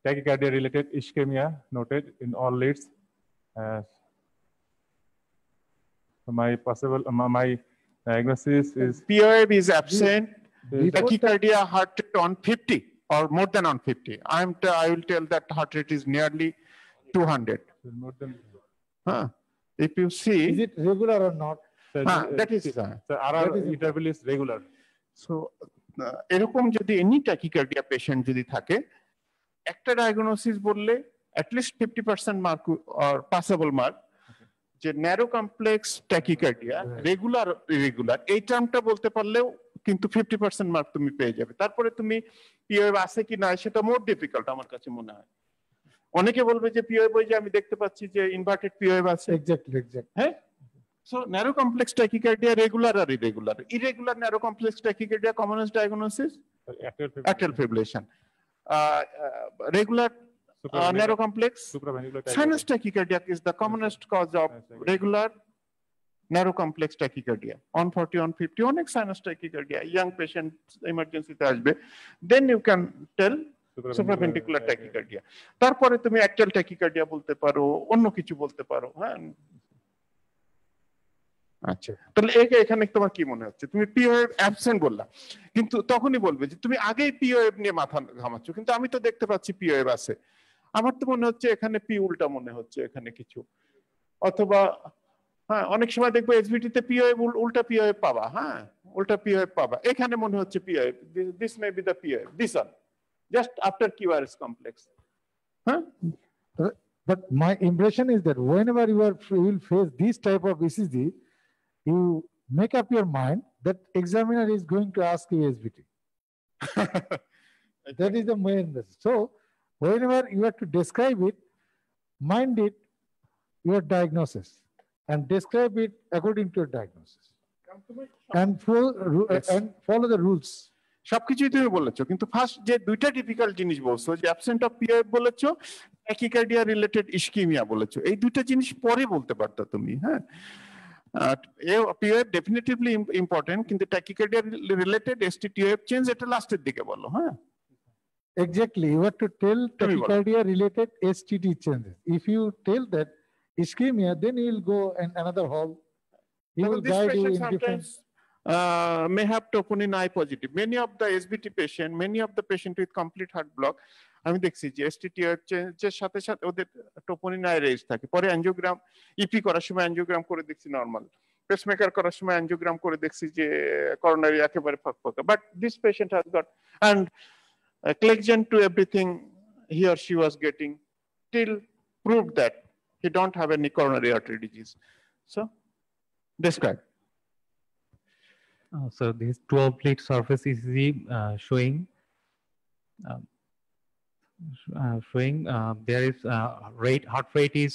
tachycardia related ischemia noted in all leads. My diagnosis is P wave is absent, tachycardia heart rate on 50 or more than on 50. I will tell that heart rate is nearly 200. More than. If you see, is it regular or not? That is RR interval is regular. So এরকম যদি any tachycardia patient যদি থাকে একটা diagnosis বললে at least 50% mark or পাসেবল mark যে narrow complex tachycardia regular irregular এই টার্মটা বলতে পারলেও কিন্তু 50% মার্ক তুমি পেয়ে যাবে। তারপরে তুমি পিওএফ আছে কি না সেটা মোর ডিফিকাল্ট আমার কাছে মনে হয়। অনেকে বলবে যে পিওএফ ওই যে আমি দেখতে পাচ্ছি যে ইনভার্টেড পিওএফ আছে। এক্স্যাক্টলি হ্যাঁ। So narrow complex tachycardia regular or irregular? Irregular narrow complex tachycardia commonest diagnosis? Atrial fibrillation. Regular narrow complex sinus tachycardia is the commonest cause of regular narrow complex tachycardia. On 40, on 50, অনেক sinus tachycardia, young patient emergency তে আসবে. Then you can tell supraventricular tachycardia. তারপরে তুমি atrial tachycardia বলতে পারো, অন্য কিছু বলতে পারো, হ্যাঁ। আচ্ছা, তাহলে এখানে তোমার কি মনে হচ্ছে? তুমি পিওএফ অ্যাবসেন্ট বললা, কিন্তু তখনই বলবে যে তুমি আগেই পিওএফ নিয়ে মাথা ঘামাচ্ছ, কিন্তু আমি তো দেখতে পাচ্ছি পিওএফ আছে। আমার তো মনে হচ্ছে এখানে পি উল্টা মনে হচ্ছে এখানে কিছু, অথবা হ্যাঁ অনেক সময় দেখবো এসবিটি তে পিওএফ উল্টা পিওএফ পাবা, হ্যাঁ উল্টা পিওএফ পাবা। এখানে মনে হচ্ছে POF, this may be the POF, this one just after QRS complex. Huh? But my impression is that whenever you will face this type of ECG, you make up your mind that examiner is going to ask you SBT. That is the main message. So whenever you have to describe it, mind it your diagnosis and describe it according to your diagnosis. And follow the rules. সবকিছুই তুমি বলেছো, কিন্তু first যে দুইটা difficult জিনিস বলছো, যে absent of POF বলেছো, ট্যাকিকার্ডিয়া রিলেটেড ইসকিমিয়া বলেছো, এই দুইটা জিনিস পরে বলতে পারতো তুমি। হ্যাঁ, পিওএফ ডেফিনেটলি ইম্পর্টেন্ট, কিন্তু ট্যাকিকার্ডিয়া রিলেটেড এসটিটিওএফ চেঞ্জ এটা লাস্টের দিকে বলো। হ্যাঁ, exactly, you have to tell tachycardia related STT changes. If you tell that ischemia, then you will go in another hall. He will guide you in different. May have troponin I positive. Many of the SBT patient, many of the patient with complete heart block, আমি দেখছি যে এসটিটিওএফ চেঞ্জের সাথে সাথে ওদের troponin I raise থাকে। পরে angiogram E P করার সময় অ্যাঞ্জিওগ্রাম করে দেখছি নরমাল, পেসমেকার করার সময় অ্যাঞ্জিওগ্রাম করে দেখছি যে করোনারি একেবারে ফাঁকা। But this patient has got and collection to everything he or she was getting till proved that he don't have any coronary artery disease. So describe. So this 12-lead surface ECG showing there is heart rate is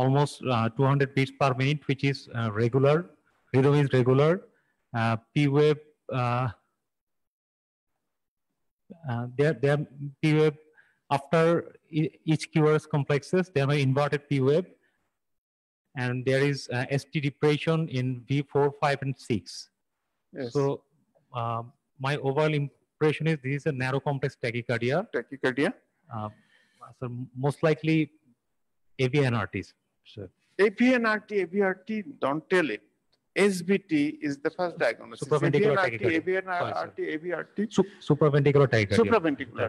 almost 200 beats per minute, which is regular. Rhythm is regular. P-wave there P-wave after each QRS complexes, there are inverted P-wave, and there is ST depression in V4, 5, and 6. Yes. So my overall impression is this is a narrow complex tachycardia. So most likely AVNRTs. So AVNRT, don't tell it. SBT is the first diagnosis. Supraventricular tachycardia. AVRT. Supraventricular tachycardia. Supraventricular.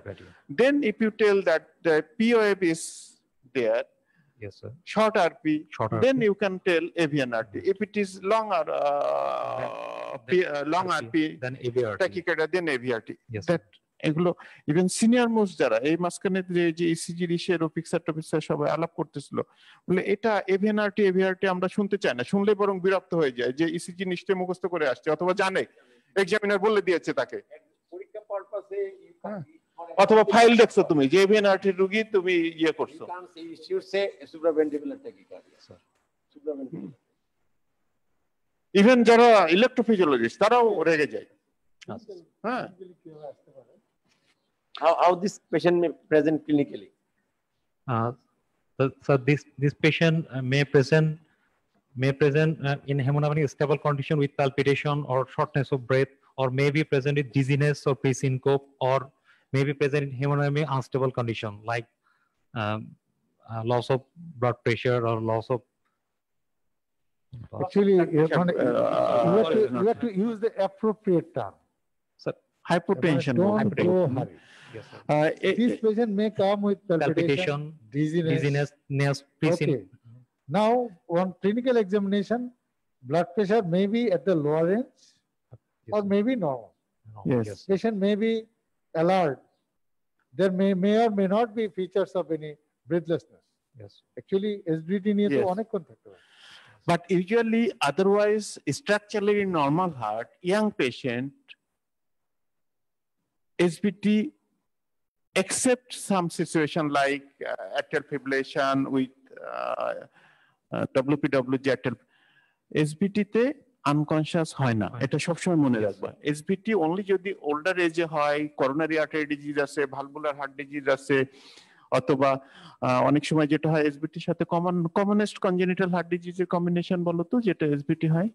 Then if you tell that the POF is there, yes, sir. Short RP, then RP. you can tell AVNRT. If it is long RP, then AVRT. tachycardia, then AVRT. Yes, that এগুলো even senior most যারা এই মাঝখানে যে ECG রিশের officer টফিসার সবাই আলাপ করতেছিল, বলে এটা এভিআরটি আমরা শুনতে চাই না, শুনলে বরং বিরক্ত হয়ে যায় যে ইসিজি নিশ্চয়ই মুখস্থ করে আসছে অথবা জানে, এক্সামিনার বলে দিয়েছে তাকে, পরীক্ষা পারপাসে অথবা ফাইল দেখছো তুমি যে এভিএনআরটি রোগী তুমি ইয়ে করছো। ইভেন যারা ইলেকট্রোফিজিওলজিস্ট তারাও রেগে যায়। হ্যাঁ, how this patient may present clinically? So this patient may present in hemodynamic stable condition with palpitation or shortness of breath, or may be present with dizziness or pre-syncope, or may be present in hemodynamic unstable condition like loss of blood pressure or loss of. Actually, you have to use the appropriate term. Hypotension. Don't go hurry. Yes, sir. This patient may come with palpitation, dizziness. Okay. Now, on clinical examination, blood pressure may be at the lower range, or may be normal. Yes. Patient may be alert. There may or may not be features of any breathlessness. Yes. Actually, SBT near to onek kon thakte pare. But usually, otherwise, structurally normal heart, young patient, SBT, except some situation like atrial fibrillation with WPWG atrial, SBT te unconscious হয় না, এটা সবসময় মনে রাখবা। SBT only যদি older age এ হয়, coronary artery disease আছে, valvular heart disease আছে, অথবা অনেক সময় যেটা হয় SBT এর সাথে commonest congenital heart disease এর combination বলো তো যেটা SBT হয়,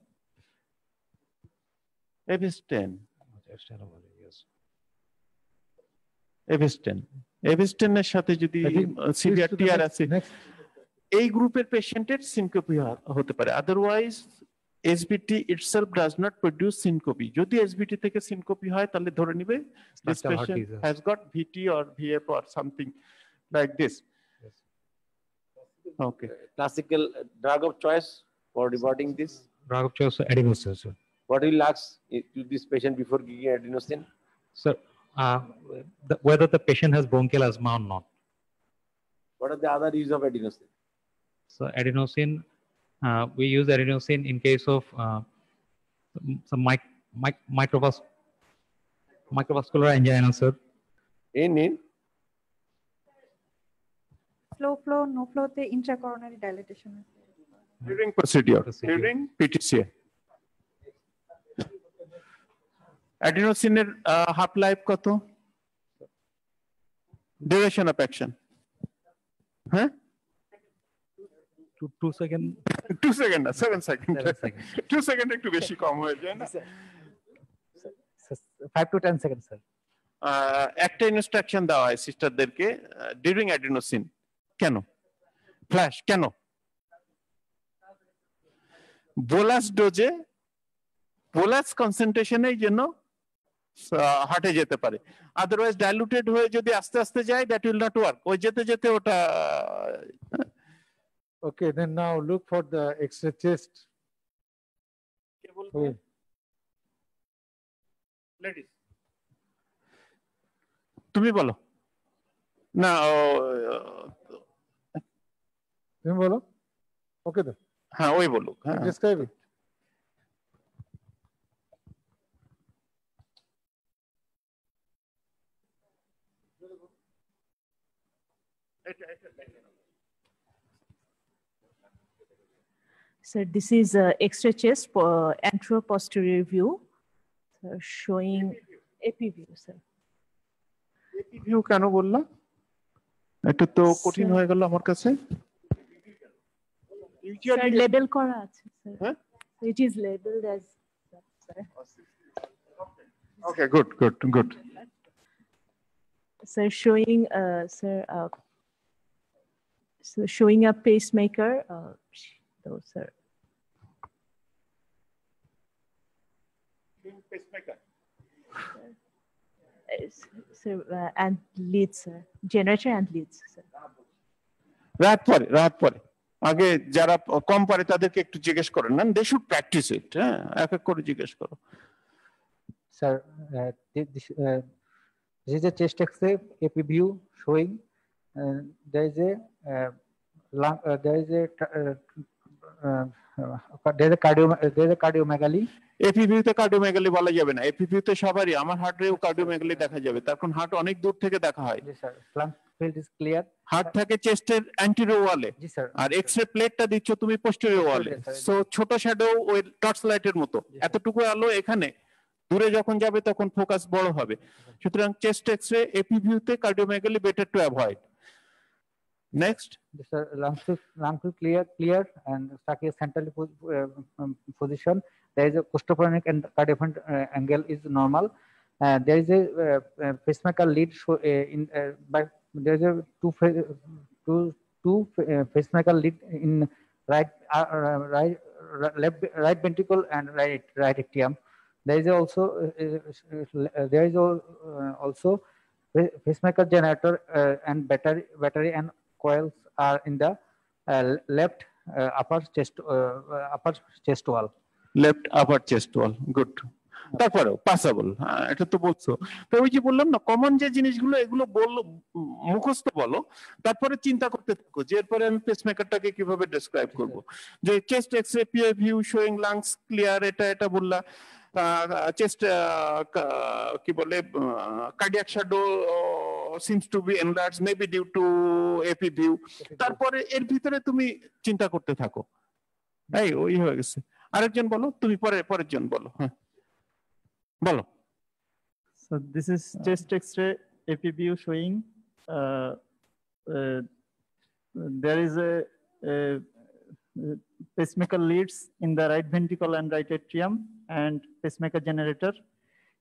Avastin. Avastin এর সাথে যদি সিভিয়ার টিআর আছে, এই গ্রুপের পেশেন্টের সিনকোপি হতে পারে। Otherwise SBT itself does not produce syncope. যদি SBT থেকে সিনকোপি হয় তাহলে ধরে নিবে this patient has got VT or VF or something like this. Okay. Classical drug of choice for reporting this? Drug of choice, adenosine. What will ask to this patient before giving adenosine? Sir, whether the patient has bronchial asthma or not. What are the other use of adenosine? So adenosine, we use adenosine in case of some microvascular angina, sir. In flow, no flow, the intracoronary dilatation. During procedure. During PTCA. Adenosine half life কত? Duration of action. Huh? 2 seconds. 2 seconds না 7 seconds. 2 seconds একটু বেশি কম হয়ে যায় না? 5 to 10 seconds, sir. একটা instruction দেওয়া হয় সিস্টারদেরকে ডিউরিং অ্যাডিনোসিন। কেন? ফ্ল্যাশ কেন? বোলাস ডোজে বোলাস কনসেন্ট্রেশনের জন্য হার্টে যেতে পারে, আদারওয়াইজ ডাইলুটেড হয়ে যদি আস্তে আস্তে যায় দ্যাট উইল নট ওয়ার্ক। ওই যেতে যেতে ওটা Okay, then now look for the X-ray chest. Ladies. তুমি বলো না তুমি বলো ওকে তো হ্যাঁ ওই বলুক হ্যাঁ describe it. So this is X-ray chest anteroposterior view, showing AP view, sir. AP view কেন বললা? এটা তো কঠিন হয়ে গেল আমার কাছে। Sir, label করা আছে, sir. হ্যাঁ? It is labeled as, sir. Okay, good. So showing, so showing a pacemaker, those, sir. Pacemaker. Sir, and leads, sir. Generator and leads, sir. রাত পরে আগে যারা কম পারে তাদেরকে একটু জিজ্ঞেস করেন না, দে শুড প্র্যাকটিস ইট। হ্যাঁ, এক এক করে জিজ্ঞেস করো। Sir, this is a chest X-ray AP view showing there is a cardiomegaly. এপিভিউতে কার্ডিওমেগালি বলা যাবে না, এপিভিউতে সবারই, আমার হার্টেও কার্ডিওমেগালি দেখা যাবে, তার কারণ হার্ট অনেক দূর থেকে দেখা হয়। জি sir, lung field is clear. Heart থাকে চেস্টের অ্যান্টেরিয়র ওয়ালে, জি স্যার, আর এক্স-রে প্লেটটা দিচ্ছ তুমি পোস্টেরিয়র ওয়ালে। সো ছোট শ্যাডো ওই টর্চ লাইটের মতো, এতটুকু আলো এখানে, দূরে যখন যাবে তখন ফোকাস বড় হবে। সুতরাং চেস্ট এক্স-রে এপিভিউতে cardiomegaly better to avoid. Next. Sir, lung field clear and trachea centrally position. There is a costophrenic and cardiophrenic angle is normal. There is a pacemaker lead there is a two pacemaker lead in right ventricle and right atrium. There is also pacemaker generator and battery and coils are in the left upper chest wall. Left upper chest wall. Good. তারপরেও পাসেবল, এটা তো বলছো। তো ওই যে বললাম না, common যে জিনিসগুলো এগুলো বললো, মুখস্থ বলো, তারপরে চিন্তা করতে থাকো যে এরপরে আমি পেসমেকারটাকে কিভাবে ডেসক্রাইব করব। যে chest X-ray PA view showing lungs clear, এটা বললা। চেস্ট কি বলে, cardiac shadow seems to be enlarged maybe due to AP view. তারপরে এর ভিতরে তুমি চিন্তা করতে থাকো। এই ওই হয়ে গেছে। আরেকজন বলো, তুমি পরের জন বলো। হ্যাঁ বলো। So this is chest X-ray AP view showing there is a pacemaker leads in the right ventricle and right atrium, and pacemaker generator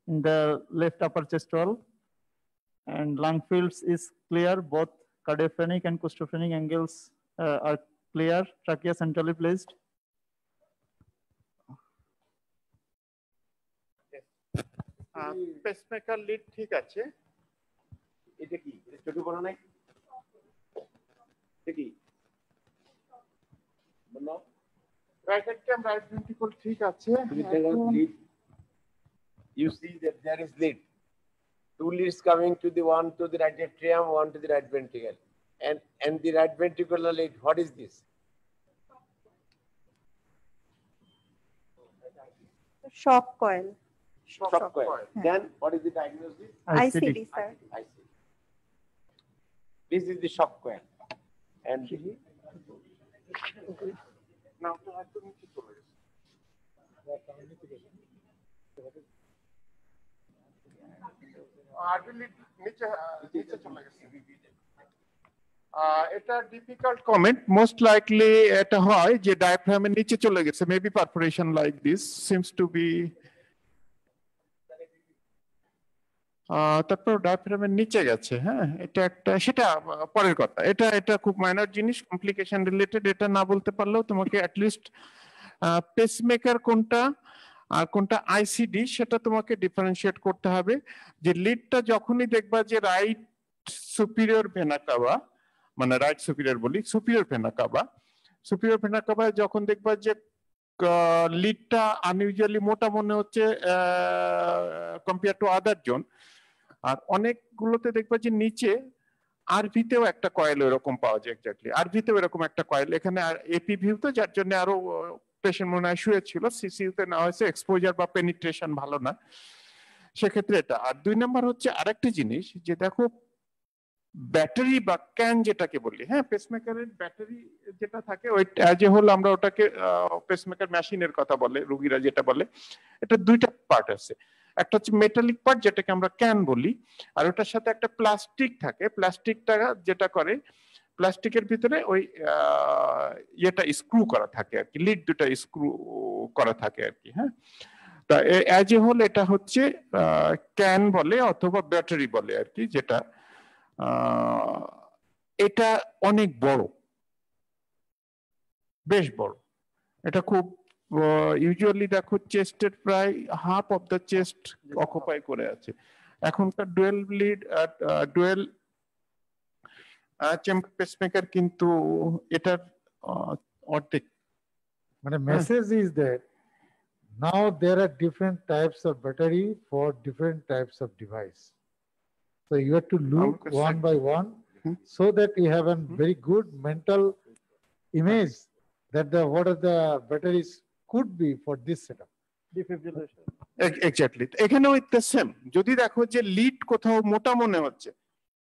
in the left upper chest wall, and lung fields is clear. Both cardiophrenic and costophrenic angles are clear. Trachea centrally placed. Pacemaker lead ঠিক আছে। এটা কি চোখে পড়া নাই? এটা কি বলো? রাইট অ্যাট্রিয়াম রাইট ভেন্ট্রিকল ঠিক আছে। You see that there is lead. Two leads coming to the one to the right atrium, one to the right ventricle. And the right ventricular lead, what is this? Shock coil. Shock coil. Yeah. Then what is the diagnosis? ICD, sir. ICD. This is the shock coil. And now এটা difficult comment most likely এটা হয় যে ডায়াফ্রামের নিচে চলে গেছে maybe perforation like this seems to be তারপর ডায়াফ্রামের নিচে গেছে হ্যাঁ এটা একটা সেটা পরের কথা এটা খুব মাইনর জিনিস কমপ্লিকেশন রিলেটেড এটা না বলতে পারলেও তোমাকে অ্যাটলিস্ট পেসমেকার কোনটা আর কোনটা আইসিডি সেটা তোমাকে ডিফারেন্সিয়েট করতে হবে যে লিডটা যখনই দেখবা যে রাইট সুপিরিয়র ভেনা কাভা মানে রাইট সুপিরিয়র বলি সুপিরিয়র ভেনা কাভা যখন দেখবা যে লিডটা আনইউজুয়ালি মোটা মনে হচ্ছে কম্পেয়ার টু আদার জোন আর অনেকগুলোতে দেখবা যে নিচে আরভিতেও একটা কয়েল এরকম পাওয়া যায় এক্স্যাক্টলি আরভিতেও এরকম একটা কয়েল এখানে এপি ভিউ তো যার জন্য আরো পেশেন্ট মনে হয় শুয়েছিল সিসিইউতে না হয়েছে এক্সপোজার বা পেনিট্রেশন ভালো না সেক্ষেত্রে এটা আর 2 নাম্বার হচ্ছে আরেকটা জিনিস যে দেখো ব্যাটারি বা ক্যান যেটাকে বলি হ্যাঁ পেসমেকারের ব্যাটারি যেটা থাকে ওই অ্যাজ এ হোল আমরা ওটাকে পেসমেকার মেশিনের কথা বলে রোগীরা যেটা বলে এটা দুইটা পার্ট আছে একটা হচ্ছে মেটালিক পার্ট যেটাকে আমরা ক্যান বলি আর ওটার সাথে একটা প্লাস্টিক থাকে প্লাস্টিকটা যেটা করে প্লাস্টিকের ভিতরে ওই ইয়েটা স্ক্রু করা থাকে আর কি লিড দুটা স্ক্রু করা থাকে আর কি হ্যাঁ তা অ্যাজ এ হোল এটা হচ্ছে ক্যান বলে অথবা ব্যাটারি বলে আর কি যেটা এটা অনেক বড় বেশ বড় এটা খুব ইউজুয়ালি দেখো চেস্টের প্রায় half of the chest occupy করে আছে এখনকার ডুয়েল চেম্বার পেসমেকার কিন্তু এটার অর্ধেক মানে message is that now there are different types of battery for different types of device. So you have to look one by one so that you have a very good mental image that what are the batteries could be for this setup. Defibrillation. Exactly. এখানেও the same. যদি দেখো যে lead কোথাও মোটা মনে হচ্ছে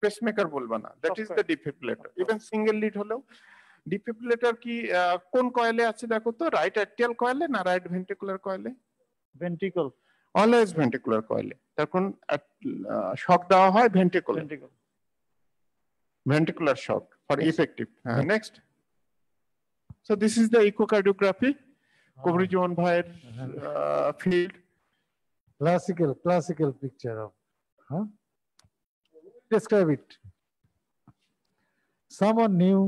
pacemaker বলবা না that is the defibrillator. Even single lead হলেও ডিফিব্রিলেটর কি কোন কয়েলে আছে দেখো তো রাইট অ্যাট্রিয়াল কয়েলে না রাইট ভেন্ট্রিকুলার কয়েলে ভেন্ট্রিকল অলওয়েজ ভেন্ট্রিকুলার কয়েলে তখন শক দেওয়া হয় ventricular shock for effective next so this is the echocardiography কবরিজওয়ান ভাইয়ের field classical picture of describe it. Someone new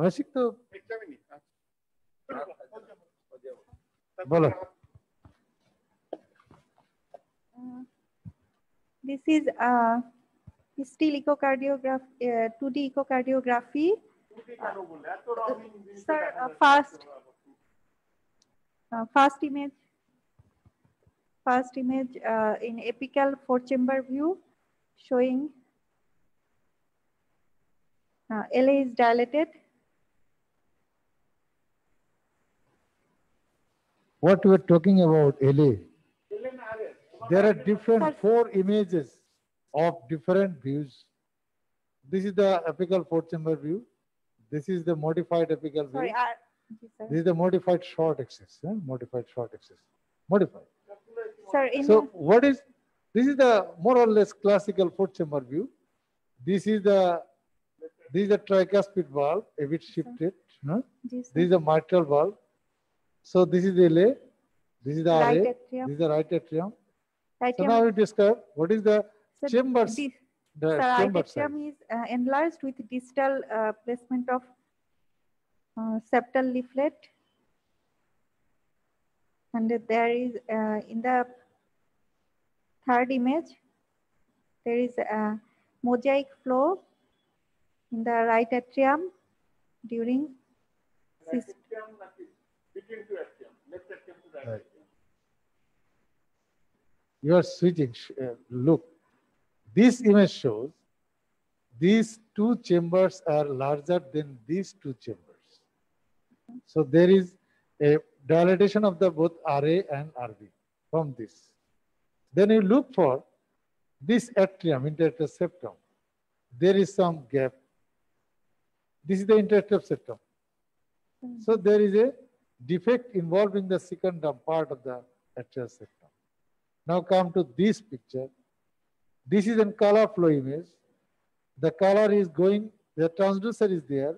Ashiq तो बोलो this is still echocardiography 2D echocardiography sir first image in apical 4-chamber view showing LA is dilated. What we are talking about LA, there are different 4 images of different views. This is the apical 4-chamber view. This is the modified apical view. Sorry, this is the modified short axis. Modified short axis. Modified. Sir, so what is this? Is the more or less classical 4-chamber view. This is the tricuspid valve, a bit shifted. This is the mitral valve. So this is the LA, this is the right RA, atrium. this is the right atrium. Right So now we describe what is the chambers. The right atrium is enlarged with distal placement of septal leaflet. And there is in the third image, there is a mosaic flow in the right atrium during You are switching. Look, This image shows these two chambers are larger than these two chambers. So there is a dilatation of the both RA and RB from this. Then you look for this atrium, interictal septum. There is some gap. This is the interictal septum. So there is a defect involving the secundum part of the atrial septum. Now come to this picture. This is a color flow image. The color is going, the transducer is there.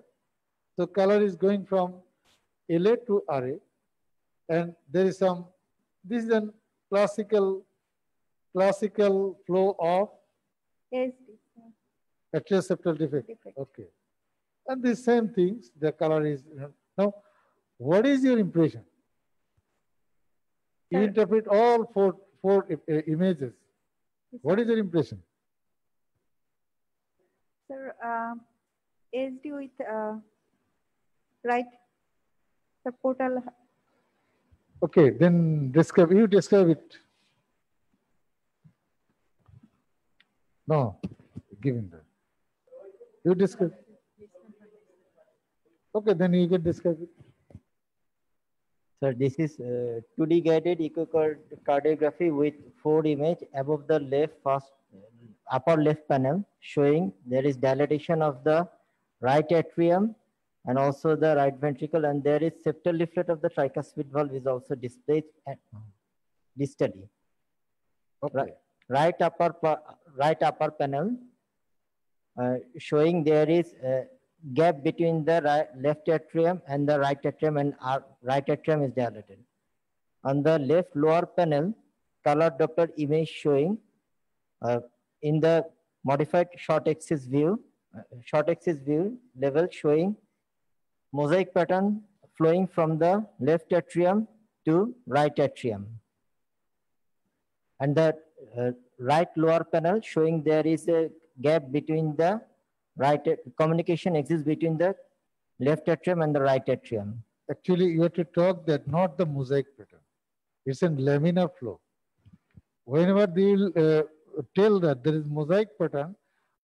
So color is going from LA to RA. And there is some, this is a classical flow of atrial septal defect. Okay. And the same things, the color is, now, what is your impression? You interpret all four images. What is your impression? Sir, SD with right subportal. Okay, then describe, you describe it. No, give him that. You describe. Okay, then you can describe it. Sir, this is 2D guided echocardiography with 4 images above the left first upper left panel, showing there is dilatation of the right atrium and also the right ventricle, and there is septal leaflet of the tricuspid valve is also displayed distally. Okay. Right upper panel showing there is a gap between the left atrium and the right atrium, and our right atrium is dilated. On the left lower panel, color Doppler image showing in the modified short axis view level showing mosaic pattern flowing from the left atrium to right atrium. And the right lower panel showing there is a gap between the communication exists between the left atrium and the right atrium. Actually, you have to talk that not the mosaic pattern. It's a laminar flow. Whenever they will tell that there is mosaic pattern,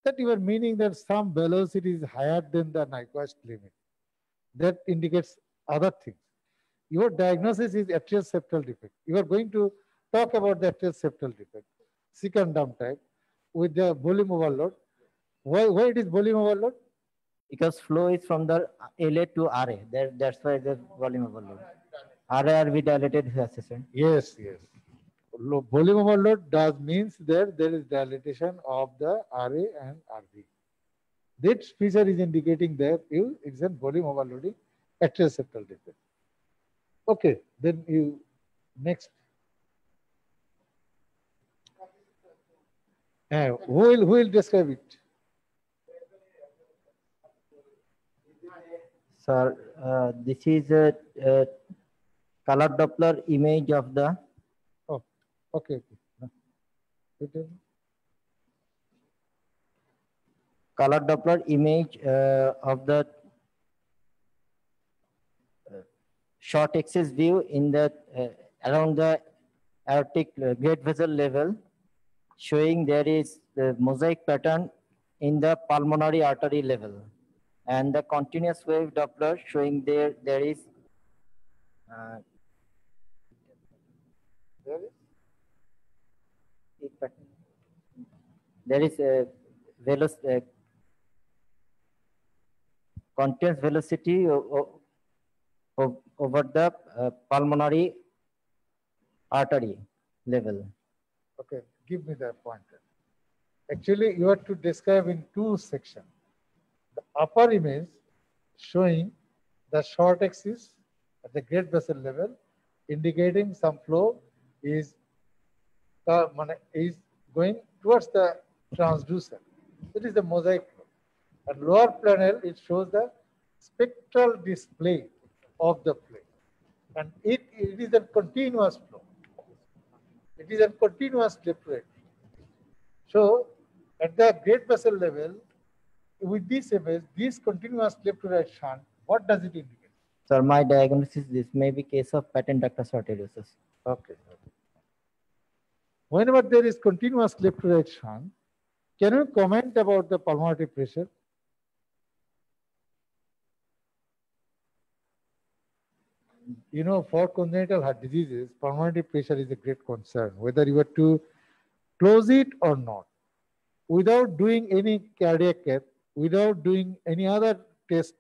that you are meaning that some velocity is higher than the Nyquist limit. That indicates other things. Your diagnosis is atrial septal defect. You are going to talk about the atrial septal defect, secundum type, with the volume overload. Why it is volume overload? Because flow is from the LA to RA. That's why the volume overload. RA dilated assessment. Yes. Volume overload does means that there is dilatation of the RA and RB. That feature is indicating that it's a volume overloading atrial septal defect. Okay, then you next. Who will describe it? Sir, this is a color Doppler image of the. Oh, okay. Color Doppler image of the short axis view in the around the aortic great vessel level, showing there is the mosaic pattern in the pulmonary artery level, and the continuous wave Doppler showing there is a continuous velocity over the pulmonary artery level. Okay, give me that pointer. Actually, you have to describe in 2 sections. The upper image showing the short axis at the great vessel level, indicating some flow is going towards the transducer. It is the mosaic flow. At lower panel, it shows the spectral display of the flow. And it is a continuous flow. It is a continuous left right. So at the great vessel level, with this image, this continuous left to right shunt, what does it indicate? Sir, my diagnosis, this may be case of patent ductus arteriosus. Okay. Whenever there is continuous left to right shunt, Can you comment about the pulmonary pressure? You know, for congenital heart diseases, pulmonary pressure is a great concern, whether you are to close it or not. Without doing any cardiac cath, without doing any other test,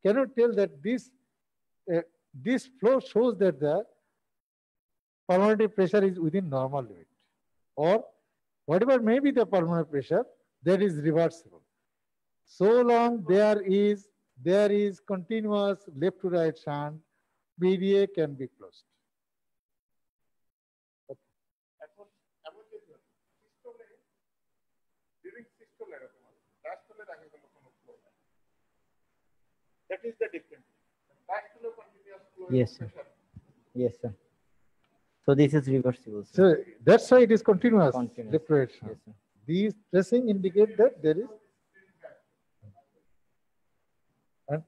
can you tell that this flow shows that the pulmonary pressure is within normal limit, or whatever may be the pulmonary pressure, that is reversible. So long there is continuous left to right shunt, PDA can be closed. That is the difference. Yes, sir. Yes, sir. So this is reversible, sir. So that's why it is continuous. Continuous. Left to right shunt. Yes, sir. These tracing indicate that there is. And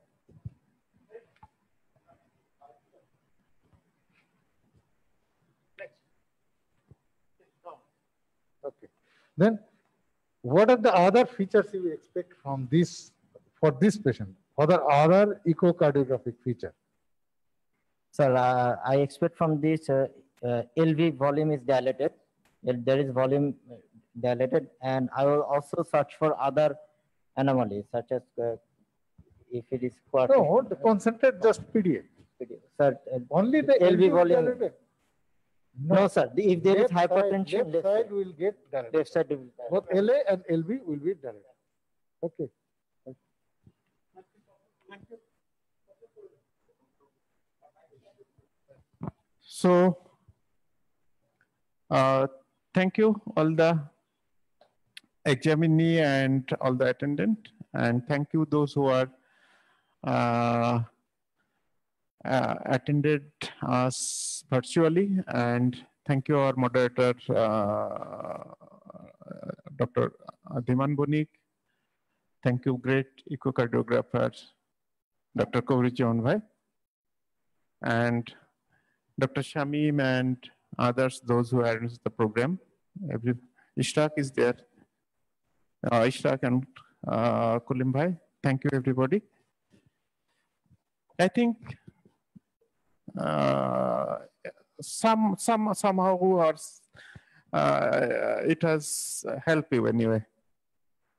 okay. Then what are the other features you expect from this for this patient? Other echocardiographic feature? Sir, I expect from this LV volume is dilated. There is volume dilated, and I will also search for other anomalies such as if it is No, the concentrate just PDA. Sir, Only the LV volume. dilated. No, sir. If there is Left hypertension, left side will get dilated. left side will Both LA and LV will be dilated. Okay. So, thank you all the examinee and all the attendant, and thank you those who are attended us virtually, and thank you our moderator, Dr. Dhiman Bonik. Thank you, great echocardiographer, Dr. Kauri Bhai, and Dr. Shamim and others, those who are in the program. Ishtaq is there. Ishtaq and Kulim Bhai. Thank you, everybody. I think somehow or it has helped you anyway.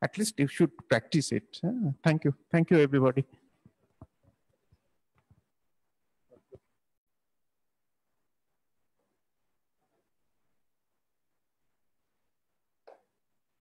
At least you should practice it. Thank you. Thank you, everybody.